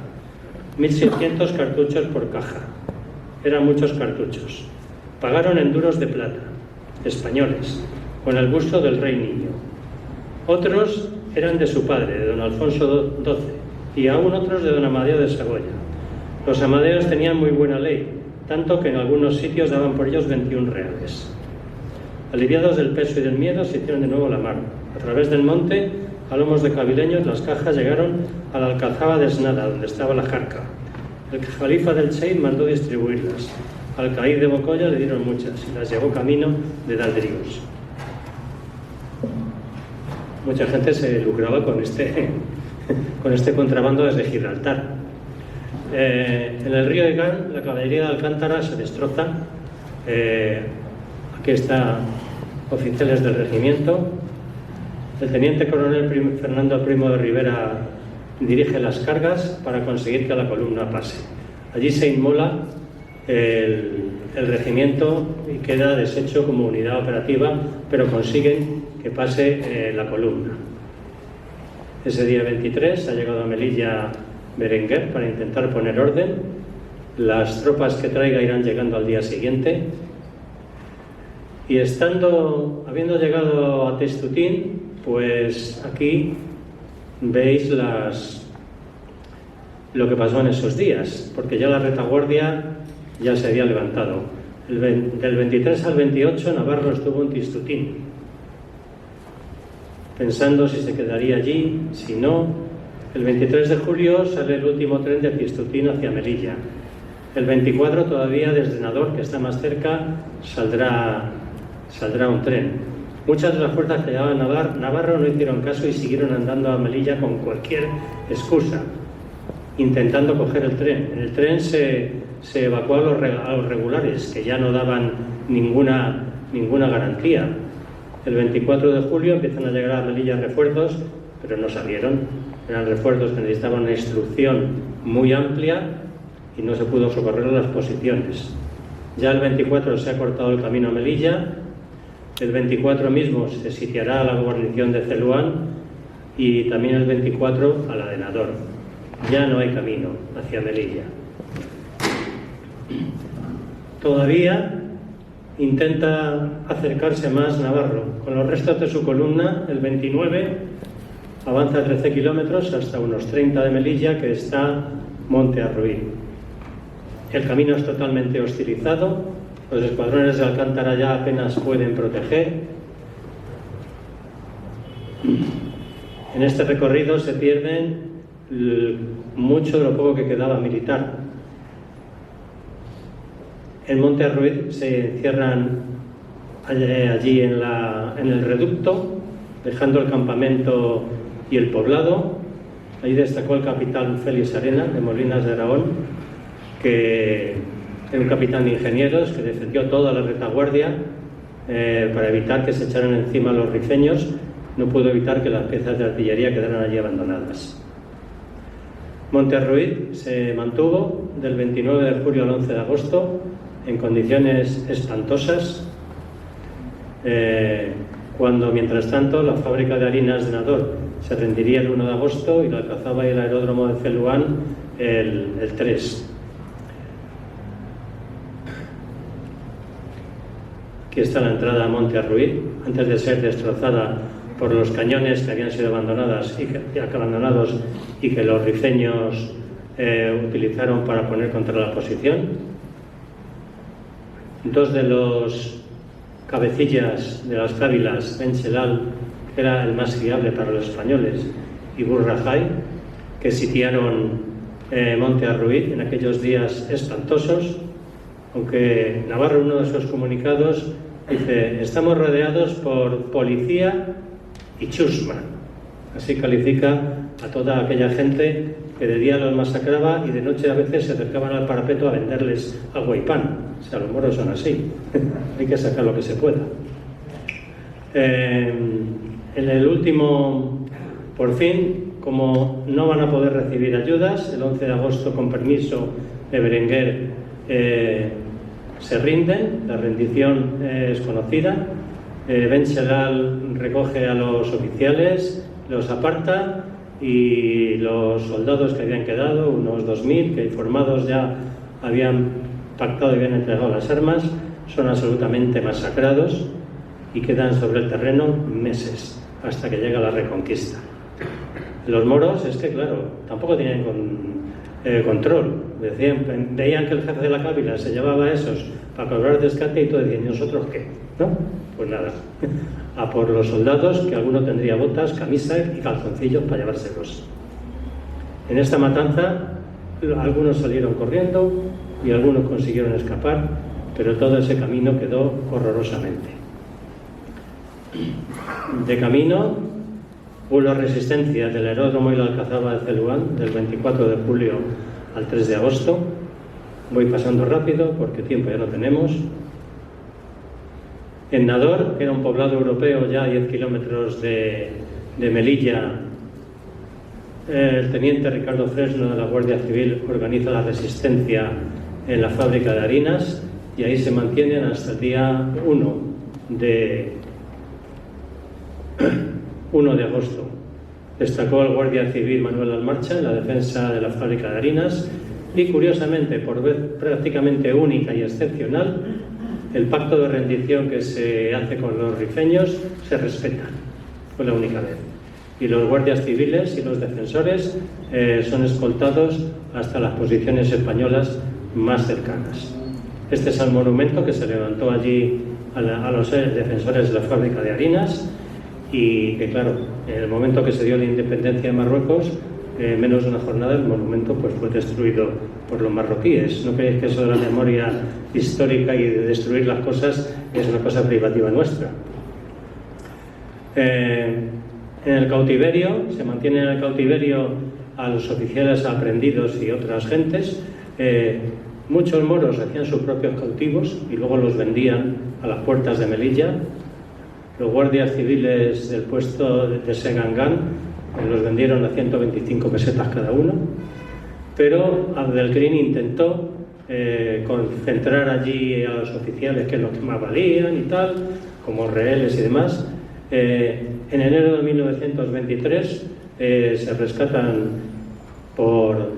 1.600 cartuchos por caja. Eran muchos cartuchos. Pagaron en duros de plata, españoles, con el busto del rey niño. Otros eran de su padre, de don Alfonso XII, y aún otros de don Amadeo de Saboya. Los Amadeos tenían muy buena ley, tanto que en algunos sitios daban por ellos 21 reales. Aliviados del peso y del miedo, se hicieron de nuevo la mar. A través del monte, a lomos de cabileños, las cajas llegaron a la alcazaba de Esnada, donde estaba la jarca. El califa del Sheik mandó distribuirlas. Al caír de Bocoya le dieron muchas y las llevó camino de Daldríos. Mucha gente se lucraba con este contrabando desde Gibraltar. En el río Egán, la caballería de Alcántara se destroza. Aquí están oficiales del regimiento. El teniente coronel Fernando Primo de Rivera dirige las cargas para conseguir que la columna pase. Allí se inmola el regimiento y queda deshecho como unidad operativa, pero consiguen que pase la columna. Ese día 23 ha llegado a Melilla Berenguer para intentar poner orden. Las tropas que traiga irán llegando al día siguiente. Y habiendo llegado a Testutín, pues aquí veis lo que pasó en esos días, porque ya la retaguardia ya se había levantado. Del 23 al 28 Navarro estuvo en Testutín, pensando si se quedaría allí, si no. El 23 de julio sale el último tren de Testutín hacia Melilla. El 24 todavía desde Nador, que está más cerca, saldrá un tren. Muchas de las fuerzas que llevaban Navarro no hicieron caso y siguieron andando a Melilla con cualquier excusa, intentando coger el tren. En el tren se evacuó a los regulares, que ya no daban ninguna garantía. El 24 de julio empiezan a llegar a Melilla refuerzos, pero no salieron. Eran refuerzos que necesitaban una instrucción muy amplia y no se pudo socorrer las posiciones. Ya el 24 se ha cortado el camino a Melilla. El 24 mismo se sitiará a la guarnición de Celuán y también el 24 a la de Nador. Ya no hay camino hacia Melilla. Todavía intenta acercarse más Navarro. Con los restos de su columna, el 29 avanza 13 kilómetros hasta unos 30 de Melilla, que está Monte Arruí. El camino es totalmente hostilizado. Los escuadrones de Alcántara ya apenas pueden proteger. En este recorrido se pierden mucho de lo poco que quedaba militar. En Monte Arruí se encierran allí en el reducto, dejando el campamento y el poblado. Allí destacó el capitán Félix Arena, de Molinas de Aragón, que era un capitán de ingenieros que defendió toda la retaguardia para evitar que se echaran encima los rifeños. No pudo evitar que las piezas de artillería quedaran allí abandonadas. Monte Arruí se mantuvo del 29 de julio al 11 de agosto en condiciones espantosas, cuando mientras tanto la fábrica de harinas de Nador se rendiría el 1 de agosto y la alcazaba y el aeródromo de Celuán el 3. Aquí está la entrada a Monte Arruí, antes de ser destrozada por los cañones que habían sido abandonados y que los rifeños utilizaron para poner contra la posición. dos de los cabecillas de las cávilas, Ben Chelal, que era el más fiable para los españoles, y Burrajay, que sitiaron Monte Arruiz en aquellos días espantosos, aunque Navarro, en uno de sus comunicados, dice: estamos rodeados por policía y chusma. Así califica a toda aquella gente que de día los masacraba y de noche a veces se acercaban al parapeto a venderles agua y pan. O sea, los moros son así. Hay que sacar lo que se pueda. En el último, por fin, como no van a poder recibir ayudas, el 11 de agosto, con permiso de Berenguer, se rinden. La rendición es conocida. Ben Chelal recoge a los oficiales, los aparta, y los soldados que habían quedado, unos 2000, que formados ya habían pactado y habían entregado las armas, son absolutamente masacrados y quedan sobre el terreno meses, hasta que llega la Reconquista. Los moros, es que claro, tampoco tienen control. Veían que el jefe de la cábila se llevaba a esos para cobrar descarte y todo, decían: ¿y nosotros qué? ¿No? Pues nada, a por los soldados, que alguno tendría botas, camisa y calzoncillos para llevárselos. En esta matanza, algunos salieron corriendo y algunos consiguieron escapar, pero todo ese camino quedó horrorosamente. De camino hubo la resistencia del aeródromo y la alcazaba de Celuán, del 24 de julio al 3 de agosto. Voy pasando rápido porque tiempo ya no tenemos. En Nador, que era un poblado europeo ya a 10 kilómetros de Melilla, el teniente Ricardo Fresno de la Guardia Civil organiza la resistencia en la fábrica de harinas, y ahí se mantienen hasta el día 1 de agosto. Destacó el Guardia Civil Manuel Almarcha en la defensa de la fábrica de harinas, y curiosamente, por vez prácticamente única y excepcional, el pacto de rendición que se hace con los rifeños se respeta. Fue la única vez. Y los guardias civiles y los defensores son escoltados hasta las posiciones españolas más cercanas. Este es el monumento que se levantó allí a los defensores de la fábrica de harinas, y que claro, en el momento que se dio la independencia de Marruecos, menos de una jornada, el monumento pues fue destruido por los marroquíes. No creéis que eso de la memoria histórica y de destruir las cosas es una cosa privativa nuestra. En el cautiverio, se mantiene en el cautiverio a los oficiales aprendidos y otras gentes. Muchos moros hacían sus propios cautivos y luego los vendían a las puertas de Melilla. Los guardias civiles del puesto de Segangán los vendieron a 125 pesetas cada uno, pero Abdelkrim intentó concentrar allí a los oficiales, que es lo que más valían y tal, como rehenes y demás. En enero de 1923 se rescatan por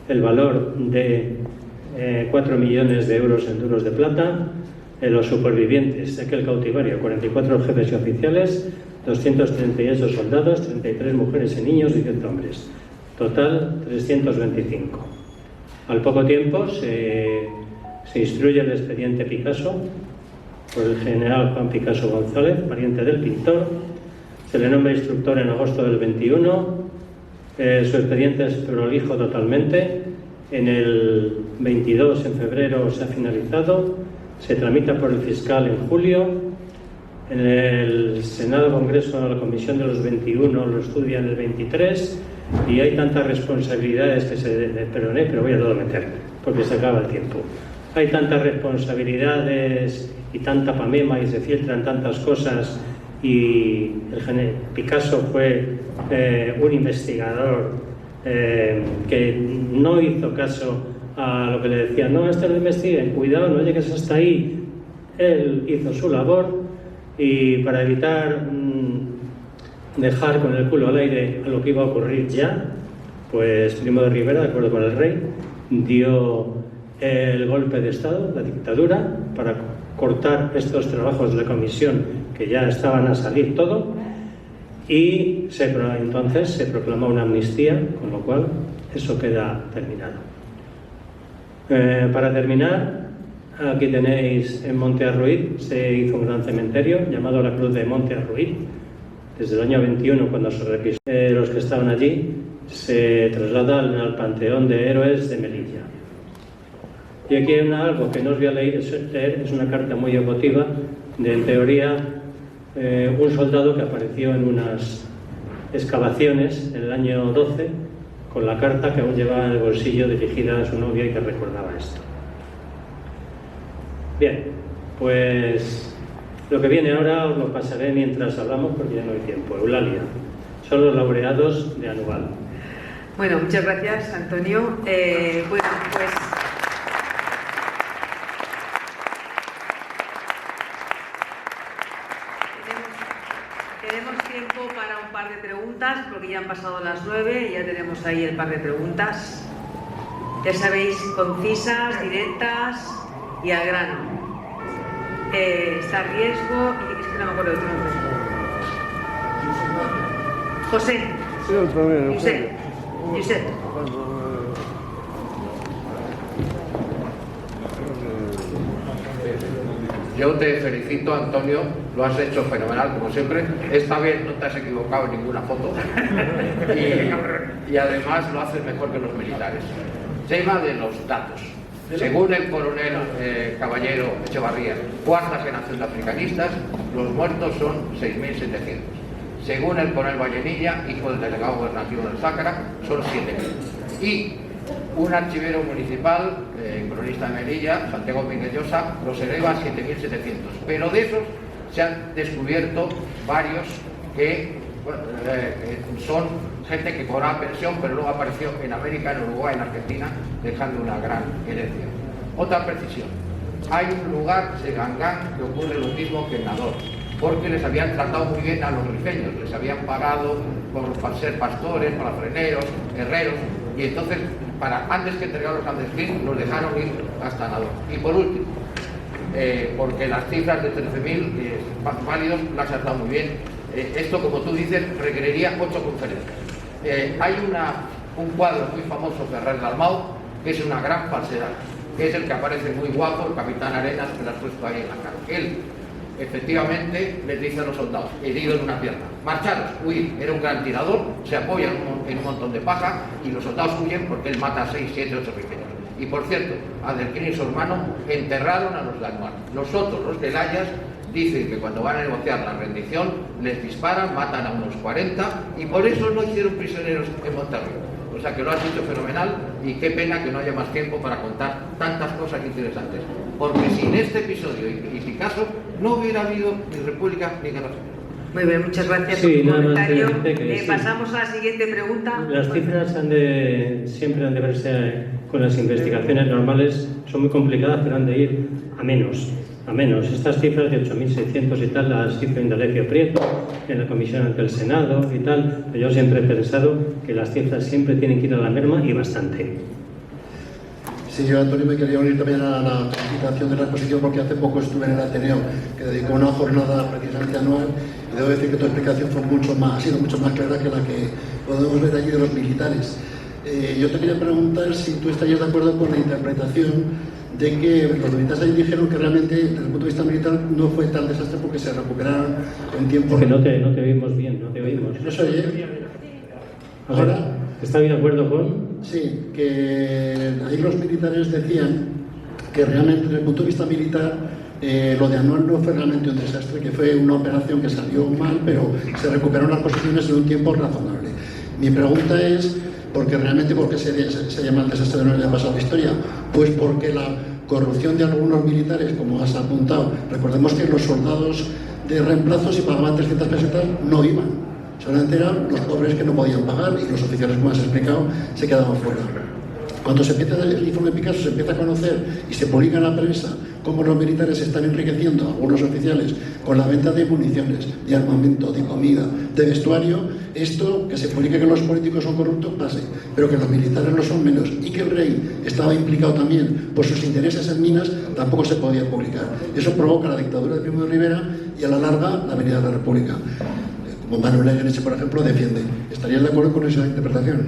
el valor de 4 millones de euros en duros de plata los supervivientes de aquel cautiverio: 44 jefes y oficiales, 238 soldados, 33 mujeres y niños y 10 hombres. Total, 325. Al poco tiempo se instruye el expediente Picasso por el general Juan Picasso González, pariente del pintor. Se le nombra instructor en agosto del 21. Su expediente es prolijo totalmente. En el 22, en febrero, se ha finalizado. Se tramita por el fiscal en julio. En el Senado Congreso, la Comisión de los 21 lo estudia en el 23, y hay tantas responsabilidades que pero voy a todo meter porque se acaba el tiempo. Hay tantas responsabilidades y tanta pamema y se filtran tantas cosas, y el Picasso fue un investigador que no hizo caso a lo que le decían: no, esto no investiguen, cuidado, no llegues hasta ahí. Él hizo su labor, y para evitar dejar con el culo al aire a lo que iba a ocurrir ya, pues Primo de Rivera, de acuerdo con el rey, dio el golpe de Estado, la dictadura, para cortar estos trabajos de la comisión que ya estaban a salir todo, y entonces se proclamó una amnistía, con lo cual eso queda terminado. Para terminar, Aquí tenéis en Monte Arruid, se hizo un gran cementerio llamado la Cruz de Monte Arruid. Desde el año 21, cuando se repisó, los que estaban allí se trasladan al Panteón de Héroes de Melilla. Y aquí hay algo que no os voy a leer, es una carta muy emotiva de, en teoría, un soldado que apareció en unas excavaciones en el año 12 con la carta que aún llevaba en el bolsillo dirigida a su novia y que recordaba esto. Bien, pues lo que viene ahora os lo pasaré mientras hablamos porque ya no hay tiempo. Eulalia, son los laureados de Anual. Bueno, muchas gracias, Antonio. Bueno, pues tenemos tiempo para un par de preguntas porque ya han pasado las 9 y ya tenemos ahí el par de preguntas. Ya sabéis, concisas, directas y al grano. Está a riesgo y es que no me acuerdo de tu nombre. José. Sí, yo también. Josep. Yo te felicito, Antonio, lo has hecho fenomenal, como siempre. Esta vez no te has equivocado en ninguna foto y además lo haces mejor que los militares. Tema de los datos. Según el coronel Caballero Echevarría, cuarta generación de africanistas, los muertos son 6.700. Según el coronel Vallenilla, hijo del delegado gubernativo del Sáhara, son 7.000. Y un archivero municipal, cronista de Melilla, Santiago Domínguez Llosa, los eleva a 7.700. Pero de esos se han descubierto varios que son gente que cobraba pensión, pero luego apareció en América, en Uruguay, en Argentina, dejando una gran herencia. Otra precisión. Hay un lugar, Segangán, que ocurre lo mismo que en Nador, porque les habían tratado muy bien a los rifeños, les habían pagado por ser pastores, palafreneros, herreros, y entonces, antes que entregarlos a Andesquín, los dejaron ir hasta Nador. Y por último, porque las cifras de 13.000 válidos las has dado muy bien. Esto, como tú dices, requeriría 8 conferencias. Hay un cuadro muy famoso, Ferrer Dalmau, que es una gran falsedad, que es el que aparece muy guapo, el capitán Arenas, que lo has puesto ahí en la cara. Él, efectivamente, les dice a los soldados, herido en una pierna, marcharos, huir. Era un gran tirador, se apoya en un montón de paja y los soldados huyen porque él mata a 6, 7, 8 rifeños. Y por cierto, Adelquín y su hermano enterraron a los de Anual. Nosotros, los de Layas, dicen que cuando van a negociar la rendición les disparan, matan a unos 40 y por eso no hicieron prisioneros en Monterrey. O sea que lo has hecho fenomenal y qué pena que no haya más tiempo para contar tantas cosas interesantes. Porque sin este episodio y Picasso no hubiera habido ni República ni Guerra Civil. Muy bien, muchas gracias por tu comentario. Pasamos a la siguiente pregunta. Las cifras siempre han de verse con las investigaciones normales, son muy complicadas, pero han de ir a menos. Estas cifras de 8.600 y tal las hizo Indalecio Prieto en la comisión ante el Senado y tal, pero yo siempre he pensado que las cifras siempre tienen que ir a la merma y bastante. Sí, yo, Antonio, me quería unir también a la felicitación de la exposición porque hace poco estuve en el Ateneo, que dedicó una jornada precisamente anual, y debo decir que tu explicación ha sido mucho más clara que la que podemos ver allí de los militares. Yo te quería preguntar si tú estarías de acuerdo con la interpretación de que los militares ahí dijeron que realmente, desde el punto de vista militar, no fue tal desastre porque se recuperaron en tiempo... Porque no te oímos bien, no te oímos. ¿No se oye? ¿Ahora? ¿Estás de acuerdo con...? Sí, que ahí los militares decían que realmente, desde el punto de vista militar, lo de Anual no fue realmente un desastre, que fue una operación que salió mal, pero se recuperaron las posiciones en un tiempo razonable. Mi pregunta es... porque realmente, ¿por qué se llama el desastre de Anual y ha pasado la historia? Pues porque la corrupción de algunos militares, como has apuntado, recordemos que los soldados de reemplazo, si pagaban 300 pesetas, no iban. Solamente eran los pobres que no podían pagar y los oficiales, como has explicado, se quedaban fuera. Cuando se empieza el informe Picasso, se empieza a conocer y se publica en la prensa cómo los militares se están enriqueciendo, algunos oficiales, con la venta de municiones, de armamento, de comida, de vestuario, esto, que se publique que los políticos son corruptos, pase, pero que los militares no son menos y que el rey estaba implicado también por sus intereses en minas, tampoco se podía publicar. Eso provoca la dictadura de Primo de Rivera y a la larga la venida de la República. Como Manuel Egueneche, por ejemplo, defiende. ¿Estarías de acuerdo con esa interpretación?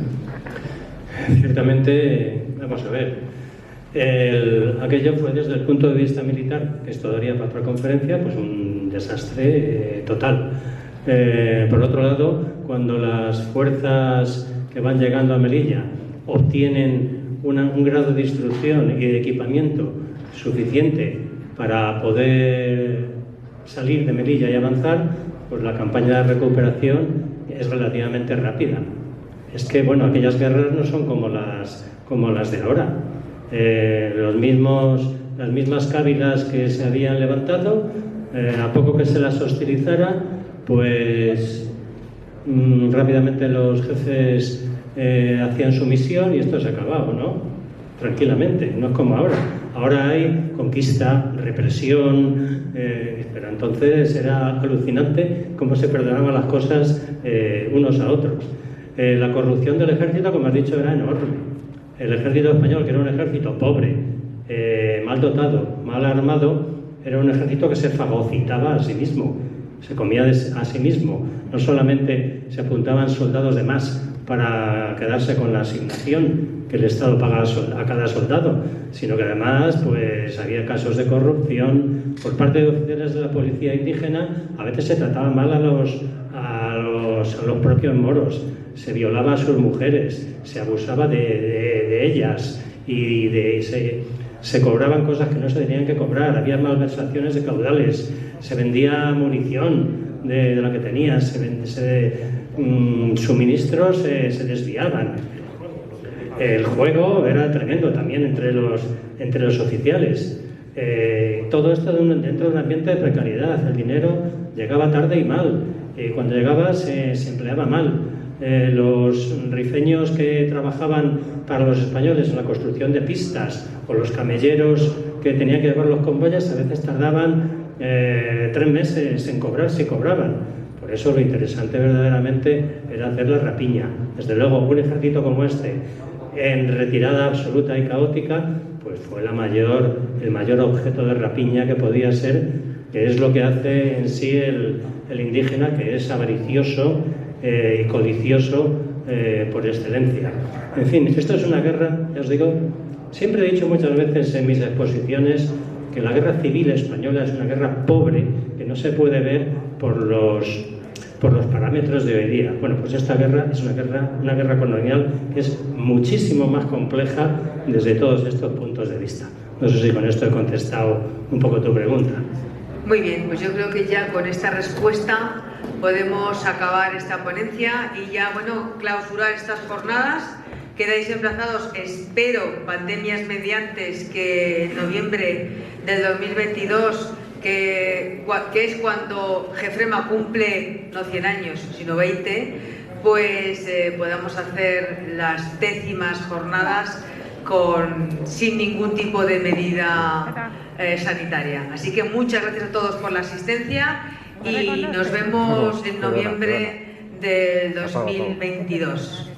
Ciertamente, vamos a ver, Aquello fue desde el punto de vista militar, que esto daría para otra conferencia, pues un desastre total. Por otro lado, cuando las fuerzas que van llegando a Melilla obtienen un grado de instrucción y de equipamiento suficiente para poder salir de Melilla y avanzar, pues la campaña de recuperación es relativamente rápida. Es que, bueno, aquellas guerras no son como las de ahora. Las mismas cávilas que se habían levantado, a poco que se las hostilizara, pues rápidamente los jefes hacían su misión y esto se acababa, ¿no? Tranquilamente, no es como ahora. Ahora hay conquista, represión, pero entonces era alucinante cómo se perdonaban las cosas unos a otros. La corrupción del ejército, como has dicho, era enorme. El ejército español, que era un ejército pobre, mal dotado, mal armado, era un ejército que se fagocitaba a sí mismo, se comía a sí mismo. No solamente se apuntaban soldados de más para quedarse con la asignación que el Estado paga a cada soldado, sino que además pues había casos de corrupción por parte de oficiales de la policía indígena. A veces se trataba mal a los propios moros, se violaba a sus mujeres, se abusaba de ellas y se cobraban cosas que no se tenían que cobrar, había malversaciones de caudales, se vendía munición de la que tenía, suministros se desviaban. El juego era tremendo también entre los oficiales. Todo esto dentro de un ambiente de precariedad. El dinero llegaba tarde y mal. Cuando llegaba se empleaba mal. Los rifeños que trabajaban para los españoles en la construcción de pistas o los camelleros que tenían que llevar los convoyes a veces tardaban 3 meses en cobrar si cobraban. Por eso lo interesante verdaderamente era hacer la rapiña. Desde luego, un ejército como este, en retirada absoluta y caótica, pues fue el mayor objeto de rapiña que podía ser, que es lo que hace en sí el indígena, que es avaricioso y codicioso por excelencia. En fin, esto es una guerra, ya os digo, siempre he dicho muchas veces en mis exposiciones que la guerra civil española es una guerra pobre, que no se puede ver por los parámetros de hoy día. Bueno, pues esta guerra es una guerra colonial que es muchísimo más compleja desde todos estos puntos de vista. No sé si con esto he contestado un poco tu pregunta. Muy bien, pues yo creo que ya con esta respuesta podemos acabar esta ponencia y ya, bueno, clausurar estas jornadas. Quedáis emplazados, espero, pandemias mediantes, que en noviembre del 2022, que es cuando Gefrema cumple no 100 años, sino 20, pues podamos hacer las 10º jornadas sin ningún tipo de medida sanitaria. Así que muchas gracias a todos por la asistencia y nos vemos en noviembre del 2022.